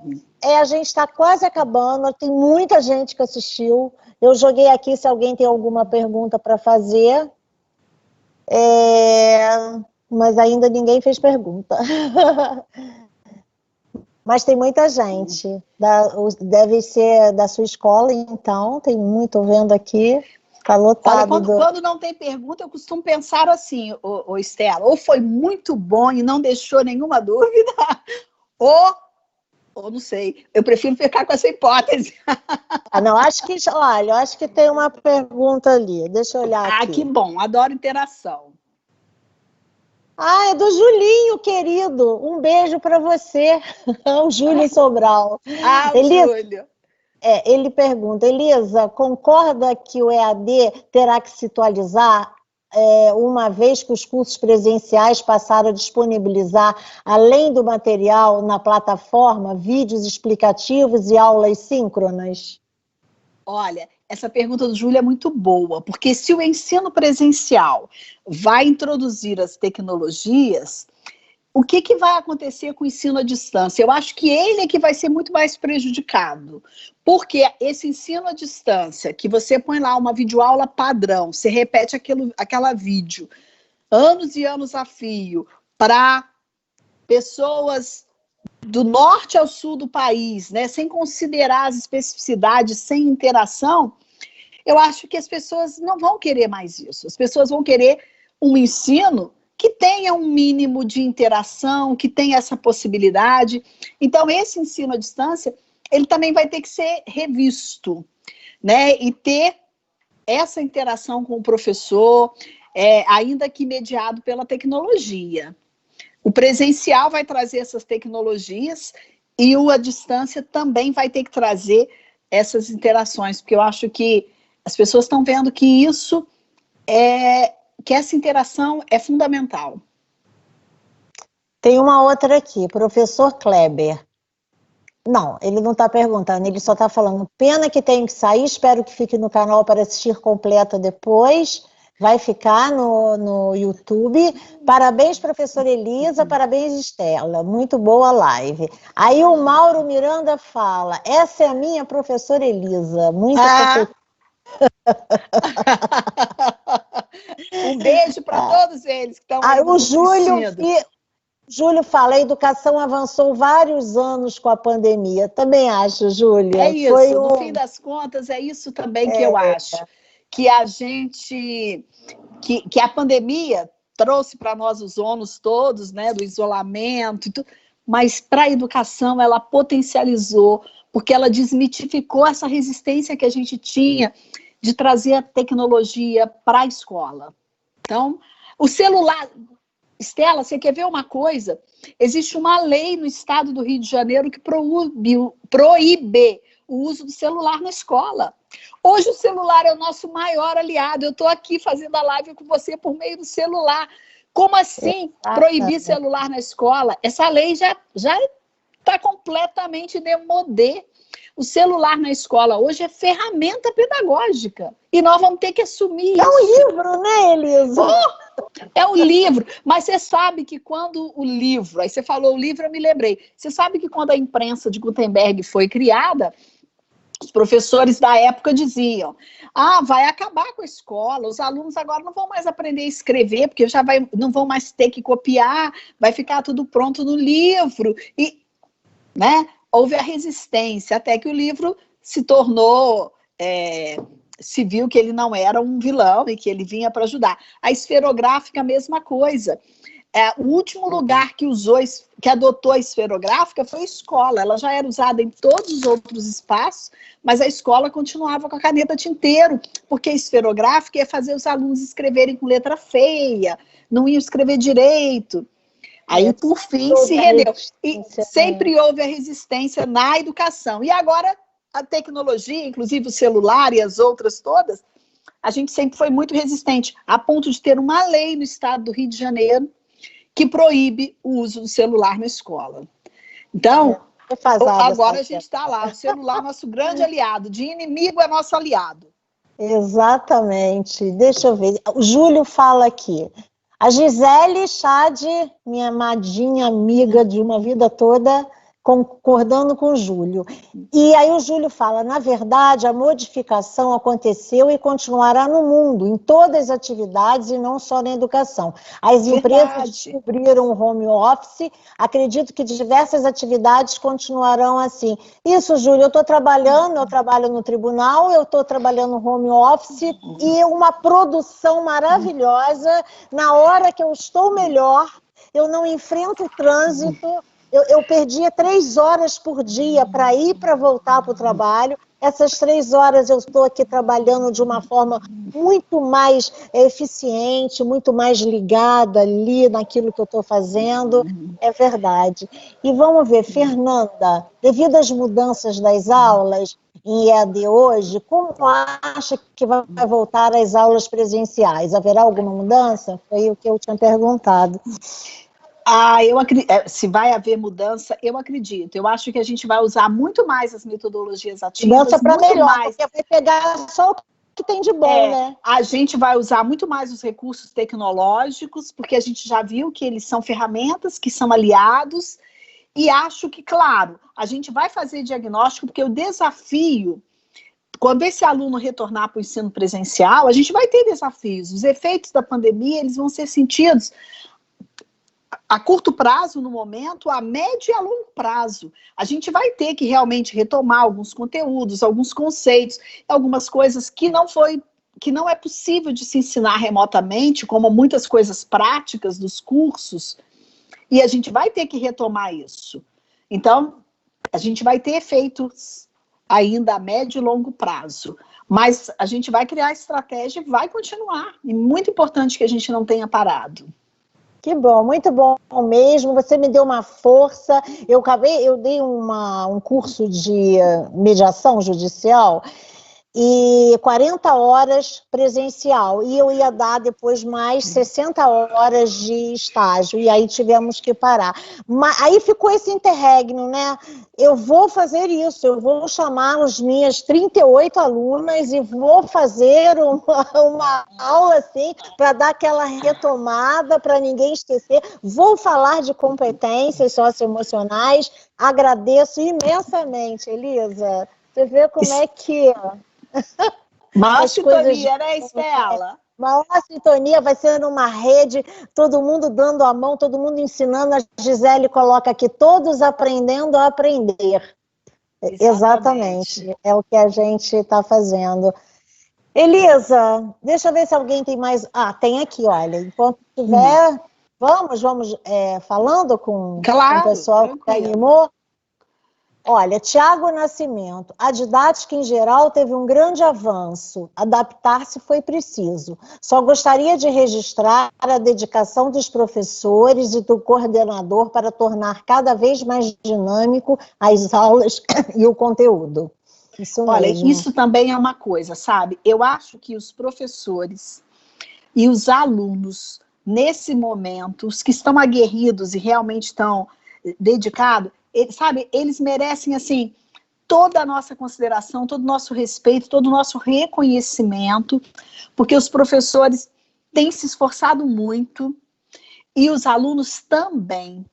a gente está quase acabando, tem muita gente que assistiu. Eu joguei aqui se alguém tem alguma pergunta para fazer. Mas ainda ninguém fez pergunta. Mas tem muita gente. Deve ser da sua escola, então, tem muito vendo aqui. Está lotado. Olha, quando não tem pergunta, eu costumo pensar assim, Estela, ou foi muito bom e não deixou nenhuma dúvida, ou não sei, eu prefiro ficar com essa hipótese. Não, olha, eu acho que tem uma pergunta ali, deixa eu olhar aqui. Que bom, adoro interação. É do Julinho, querido, um beijo para você, o Júlio Sobral. Júlio. Ele pergunta, Elisa, concorda que o EAD terá que se atualizar uma vez que os cursos presenciais passaram a disponibilizar, além do material na plataforma, vídeos explicativos e aulas síncronas? Olha, essa pergunta do Júlio é muito boa, porque se o ensino presencial vai introduzir as tecnologias, o que vai acontecer com o ensino à distância? Eu acho que ele é que vai ser muito mais prejudicado, porque esse ensino à distância, que você põe lá uma videoaula padrão, você repete aquela vídeo, anos e anos a fio, para pessoas do norte ao sul do país, né, sem considerar as especificidades, sem interação, eu acho que as pessoas não vão querer mais isso. As pessoas vão querer um ensino que tenha um mínimo de interação, que tenha essa possibilidade. Então, esse ensino à distância, ele também vai ter que ser revisto, né? E ter essa interação com o professor, ainda que mediado pela tecnologia. O presencial vai trazer essas tecnologias e o à distância também vai ter que trazer essas interações, porque eu acho que as pessoas estão vendo que isso que essa interação é fundamental. Tem uma outra aqui, professor Kleber. Não, ele não está perguntando, ele só está falando, pena que tenho que sair, espero que fique no canal para assistir completa depois, vai ficar no YouTube. Parabéns, professora Elisa, parabéns, Estela, muito boa live. Aí o Mauro Miranda fala, essa é a minha professora Elisa, muito Um beijo para todos eles que estão aí. O Júlio fala, a educação avançou vários anos com a pandemia. Também acho, Júlia. É isso, no fim das contas, é isso também que eu acho. Que a gente, que a pandemia trouxe para nós os ônus todos, né, do isolamento, e tudo, mas para a educação ela potencializou, porque ela desmitificou essa resistência que a gente tinha de trazer a tecnologia para a escola. Então, o celular... Estela, você quer ver uma coisa? Existe uma lei no estado do Rio de Janeiro que proíbe o uso do celular na escola. Hoje o celular é o nosso maior aliado. Eu estou aqui fazendo a live com você por meio do celular. Como assim proibir celular na escola? Essa lei já está completamente demodê. O celular na escola hoje é ferramenta pedagógica. E nós vamos ter que assumir isso. É um livro, né, Elisa? É um livro. Mas você sabe que quando o livro... Aí você falou o livro, eu me lembrei. Você sabe que quando a imprensa de Gutenberg foi criada, Os professores da época diziam, vai acabar com a escola, os alunos agora não vão mais aprender a escrever, porque não vão mais ter que copiar, vai ficar tudo pronto no livro. E, né, houve a resistência, até que o livro se tornou... se viu que ele não era um vilão e que ele vinha para ajudar. A esferográfica, a mesma coisa. O último lugar que adotou a esferográfica foi a escola. Ela já era usada em todos os outros espaços, mas a escola continuava com a caneta tinteiro, porque a esferográfica ia fazer os alunos escreverem com letra feia, não iam escrever direito. Aí, por fim, se rendeu. E sempre houve a resistência na educação. E agora, a tecnologia, inclusive o celular e as outras todas, a gente sempre foi muito resistente, a ponto de ter uma lei no estado do Rio de Janeiro que proíbe o uso do celular na escola. Então, agora a gente está lá, o celular, nosso grande aliado, de inimigo é nosso aliado. Exatamente. Deixa eu ver. O Júlio fala aqui. A Gisele Chade, minha amadinha amiga de uma vida toda, concordando com o Júlio. E aí o Júlio fala, na verdade, a modificação aconteceu e continuará no mundo, em todas as atividades e não só na educação. As empresas descobriram o home office, acredito que diversas atividades continuarão assim. Isso, Júlio, eu trabalho no tribunal, eu estou trabalhando no home office e uma produção maravilhosa, na hora que eu estou melhor, eu não enfrento o trânsito. Eu perdia 3 horas por dia para ir para voltar para o trabalho. Essas 3 horas eu estou aqui trabalhando de uma forma muito mais eficiente, muito mais ligada ali naquilo que eu estou fazendo. É verdade. E vamos ver, Fernanda, devido às mudanças das aulas em EAD hoje, como acha que vai voltar às aulas presenciais? Haverá alguma mudança? Foi o que eu tinha perguntado. Eu acredito, se vai haver mudança, eu acredito. Eu acho que a gente vai usar muito mais as metodologias ativas. Mudança para melhor, porque vai pegar só o que tem de bom, né? A gente vai usar muito mais os recursos tecnológicos, porque a gente já viu que eles são ferramentas, que são aliados, e acho que, claro, a gente vai fazer diagnóstico, porque o desafio, quando esse aluno retornar para o ensino presencial, a gente vai ter desafios. Os efeitos da pandemia, eles vão ser sentidos a curto prazo, no momento, a médio e a longo prazo. A gente vai ter que realmente retomar alguns conteúdos, alguns conceitos, algumas coisas que não é possível de se ensinar remotamente, como muitas coisas práticas dos cursos, e a gente vai ter que retomar isso. Então, a gente vai ter efeitos ainda a médio e longo prazo, mas a gente vai criar estratégia e vai continuar. E muito importante que a gente não tenha parado. Que bom, muito bom mesmo, você me deu uma força. Eu dei um curso de mediação judicial e 40 horas presencial, e eu ia dar depois mais 60 horas de estágio, e aí tivemos que parar. Mas aí ficou esse interregno, né? Eu vou fazer isso, eu vou chamar as minhas 38 alunas e vou fazer uma aula assim, para dar aquela retomada, para ninguém esquecer. Vou falar de competências socioemocionais. Agradeço imensamente, Elisa. Você vê como é que... Maior sintonia, né, Estela? Maior sintonia, vai ser numa rede, todo mundo dando a mão, todo mundo ensinando. A Gisele coloca aqui, todos aprendendo a aprender. Exatamente, é o que a gente está fazendo. Elisa, deixa eu ver se alguém tem mais... tem aqui, olha, enquanto tiver, vamos falando com o pessoal que animou. Olha, Tiago Nascimento, a didática em geral teve um grande avanço, adaptar-se foi preciso. Só gostaria de registrar a dedicação dos professores e do coordenador para tornar cada vez mais dinâmico as aulas e o conteúdo. Isso mesmo. Olha, isso também é uma coisa, sabe? Eu acho que os professores e os alunos, nesse momento, os que estão aguerridos e realmente estão dedicados, eles merecem, assim, toda a nossa consideração, todo o nosso respeito, todo o nosso reconhecimento, porque os professores têm se esforçado muito e os alunos também.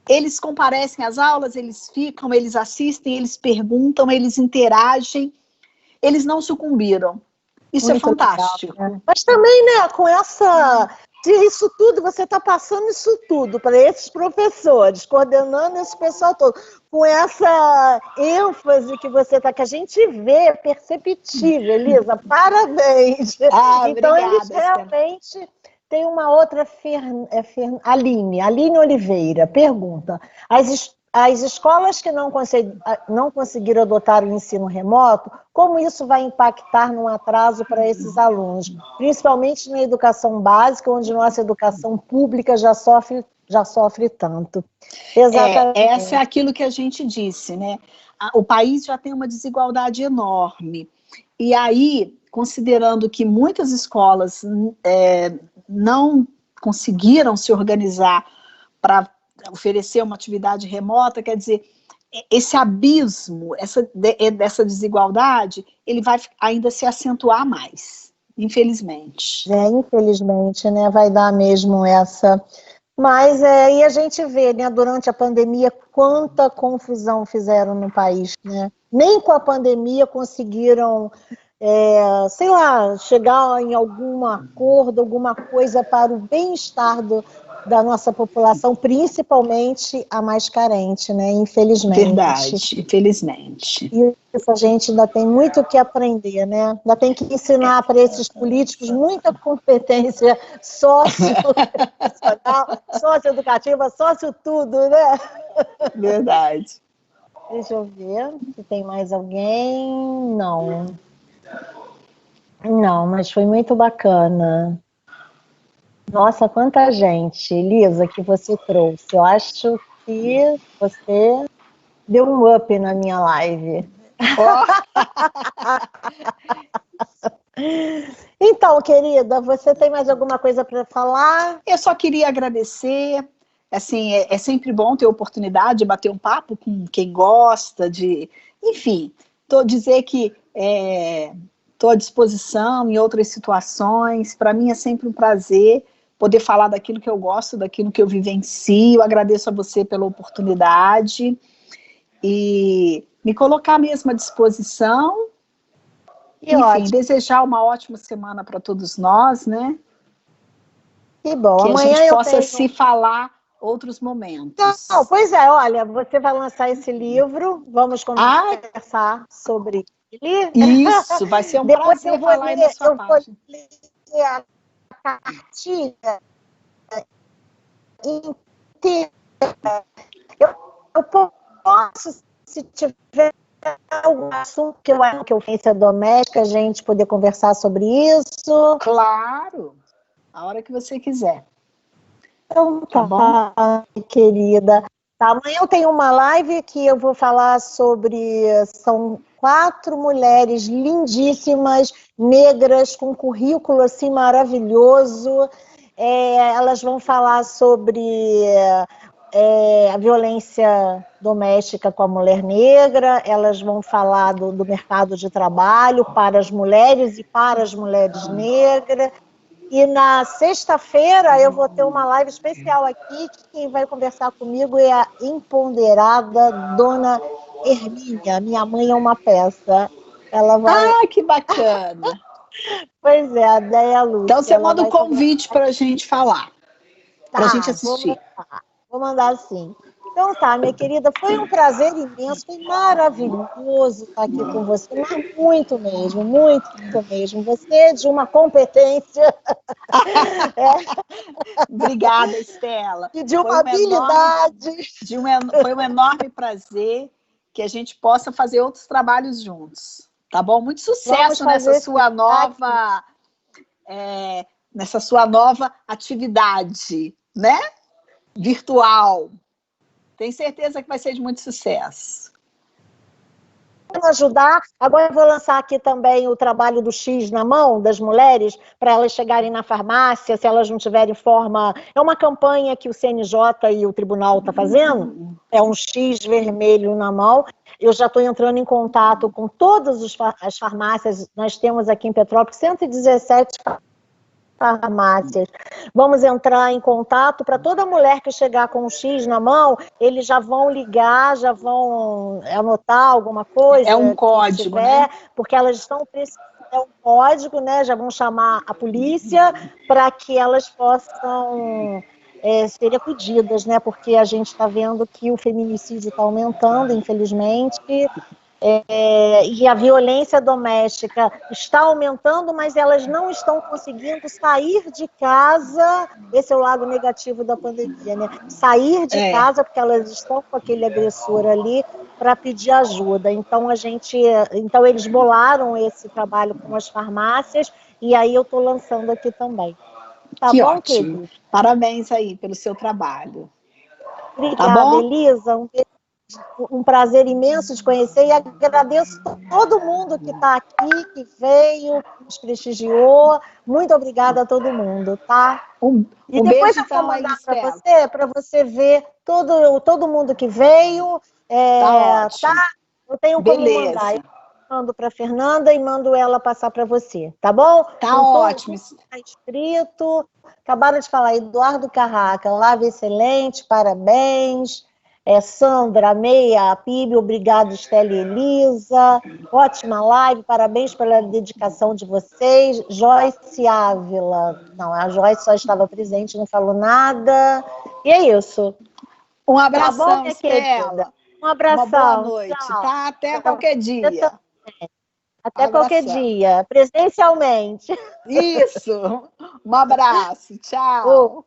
Eles comparecem às aulas, eles ficam, eles assistem, eles perguntam, eles interagem, eles não sucumbiram. Isso Muito é fantástico. legal, né? Mas também, né, com isso tudo, você está passando isso tudo para esses professores, coordenando esse pessoal todo, com essa ênfase que você está, que a gente vê, é perceptível, Elisa, parabéns. Então, obrigada, eles realmente têm uma outra, Aline Oliveira, pergunta, as escolas que não conseguiram adotar o ensino remoto, como isso vai impactar num atraso para esses alunos? Principalmente na educação básica, onde nossa educação pública já sofre tanto. Exatamente. Essa é aquilo que a gente disse, né? O país já tem uma desigualdade enorme. E aí, considerando que muitas escolas não conseguiram se organizar para oferecer uma atividade remota, quer dizer, esse abismo, dessa desigualdade, ele vai ainda se acentuar mais, infelizmente. Infelizmente, né, vai dar mesmo essa... Mas e a gente vê, né, durante a pandemia, quanta confusão fizeram no país, né? Nem com a pandemia conseguiram, sei lá, chegar em algum acordo, alguma coisa para o bem-estar da nossa população, principalmente a mais carente, né? Infelizmente. Verdade, infelizmente. E isso a gente ainda tem muito o que aprender, né? Ainda tem que ensinar para esses políticos muita competência socioeducacional, socioeducativa, tudo, né? Verdade. Deixa eu ver se tem mais alguém. Não, mas foi muito bacana. Nossa, quanta gente, Elisa, que você trouxe. Eu acho que você deu um up na minha live. Então, querida, você tem mais alguma coisa para falar? Eu só queria agradecer. Assim, é sempre bom ter a oportunidade de bater um papo com quem gosta de... Enfim, dizer que estou à disposição em outras situações. Para mim é sempre um prazer poder falar daquilo que eu gosto, daquilo que eu vivencio. Eu agradeço a você pela oportunidade e me colocar mesmo à disposição. Enfim, ótimo. Desejar uma ótima semana para todos nós, né? Que bom. Que amanhã a gente possa se falar outros momentos. Não, pois é, olha, você vai lançar esse livro, vamos conversar sobre ele. Isso, vai ser um prazer falar aí na sua página. Vou ler a cartilha inteira. Eu posso, se tiver algum assunto que eu ofensa doméstica, a gente poder conversar sobre isso. Claro, a hora que você quiser. Então tá bom, querida. Tá, amanhã eu tenho uma live que eu vou falar sobre... São 4 mulheres lindíssimas, negras, com um currículo assim maravilhoso. Elas vão falar sobre a violência doméstica com a mulher negra, elas vão falar do mercado de trabalho para as mulheres e para as mulheres negras. E na sexta-feira eu vou ter uma live especial aqui, que quem vai conversar comigo é a empoderada Dona Hermínia. Minha mãe é uma peça. Ela vai... Ah, que bacana! Pois é, a Déia Lúcia. Então você manda um convite para a gente falar, para a gente assistir. Vou mandar sim. Então tá, minha querida, foi um prazer imenso, foi maravilhoso estar aqui com você, mas muito mesmo. Você é de uma competência. Obrigada, Estela. E de uma habilidade. Foi um enorme prazer que a gente possa fazer outros trabalhos juntos. Tá bom? Muito sucesso nessa sua nova atividade, né? Virtual. Tenho certeza que vai ser de muito sucesso. Ajudar. Agora eu vou lançar aqui também o trabalho do X na mão das mulheres, para elas chegarem na farmácia, se elas não tiverem forma... É uma campanha que o CNJ e o tribunal estão fazendo, é um X vermelho na mão. Eu já estou entrando em contato com todas as farmácias, nós temos aqui em Petrópolis 117 farmácias. Vamos entrar em contato para toda mulher que chegar com um X na mão, eles já vão ligar, já vão anotar alguma coisa. É um código, tiver, né? porque elas estão precisando, é um código, né? Já vão chamar a polícia para que elas possam serem acudidas, né? Porque a gente está vendo que o feminicídio está aumentando, infelizmente. E a violência doméstica está aumentando, mas elas não estão conseguindo sair de casa. Esse é o lado negativo da pandemia, né? Sair de casa porque elas estão com aquele agressor ali para pedir ajuda. Então então eles bolaram esse trabalho com as farmácias e aí eu estou lançando aqui também. Tá que bom, ótimo. querido? Parabéns aí pelo seu trabalho. Tá Obrigada, bom? Elisa. Um prazer imenso te conhecer e agradeço todo mundo que está aqui, que veio, nos prestigiou. Muito obrigada a todo mundo, tá? E Um depois beijo, eu vou então, mandar Elistel. para você ver todo mundo que veio. Tá ótimo. Eu tenho como mandar. Eu Beleza. mando para Fernanda e mando ela passar para você, tá bom? Tá Então, ótimo. está inscrito. Acabaram de falar, Eduardo Carraca, live excelente, parabéns. Sandra, Meia, Pibe, obrigado, Estela e Elisa. Ótima live, parabéns pela dedicação de vocês. Joyce Ávila. Não, a Joyce só estava presente, não falou nada. E é isso. Um Tá bom, abração, minha querida? Estela. Um abração. Uma boa noite, Tchau. tá? Até qualquer dia. Até qualquer Abração. dia, presencialmente. Isso. Um abraço. Oh, Tchau.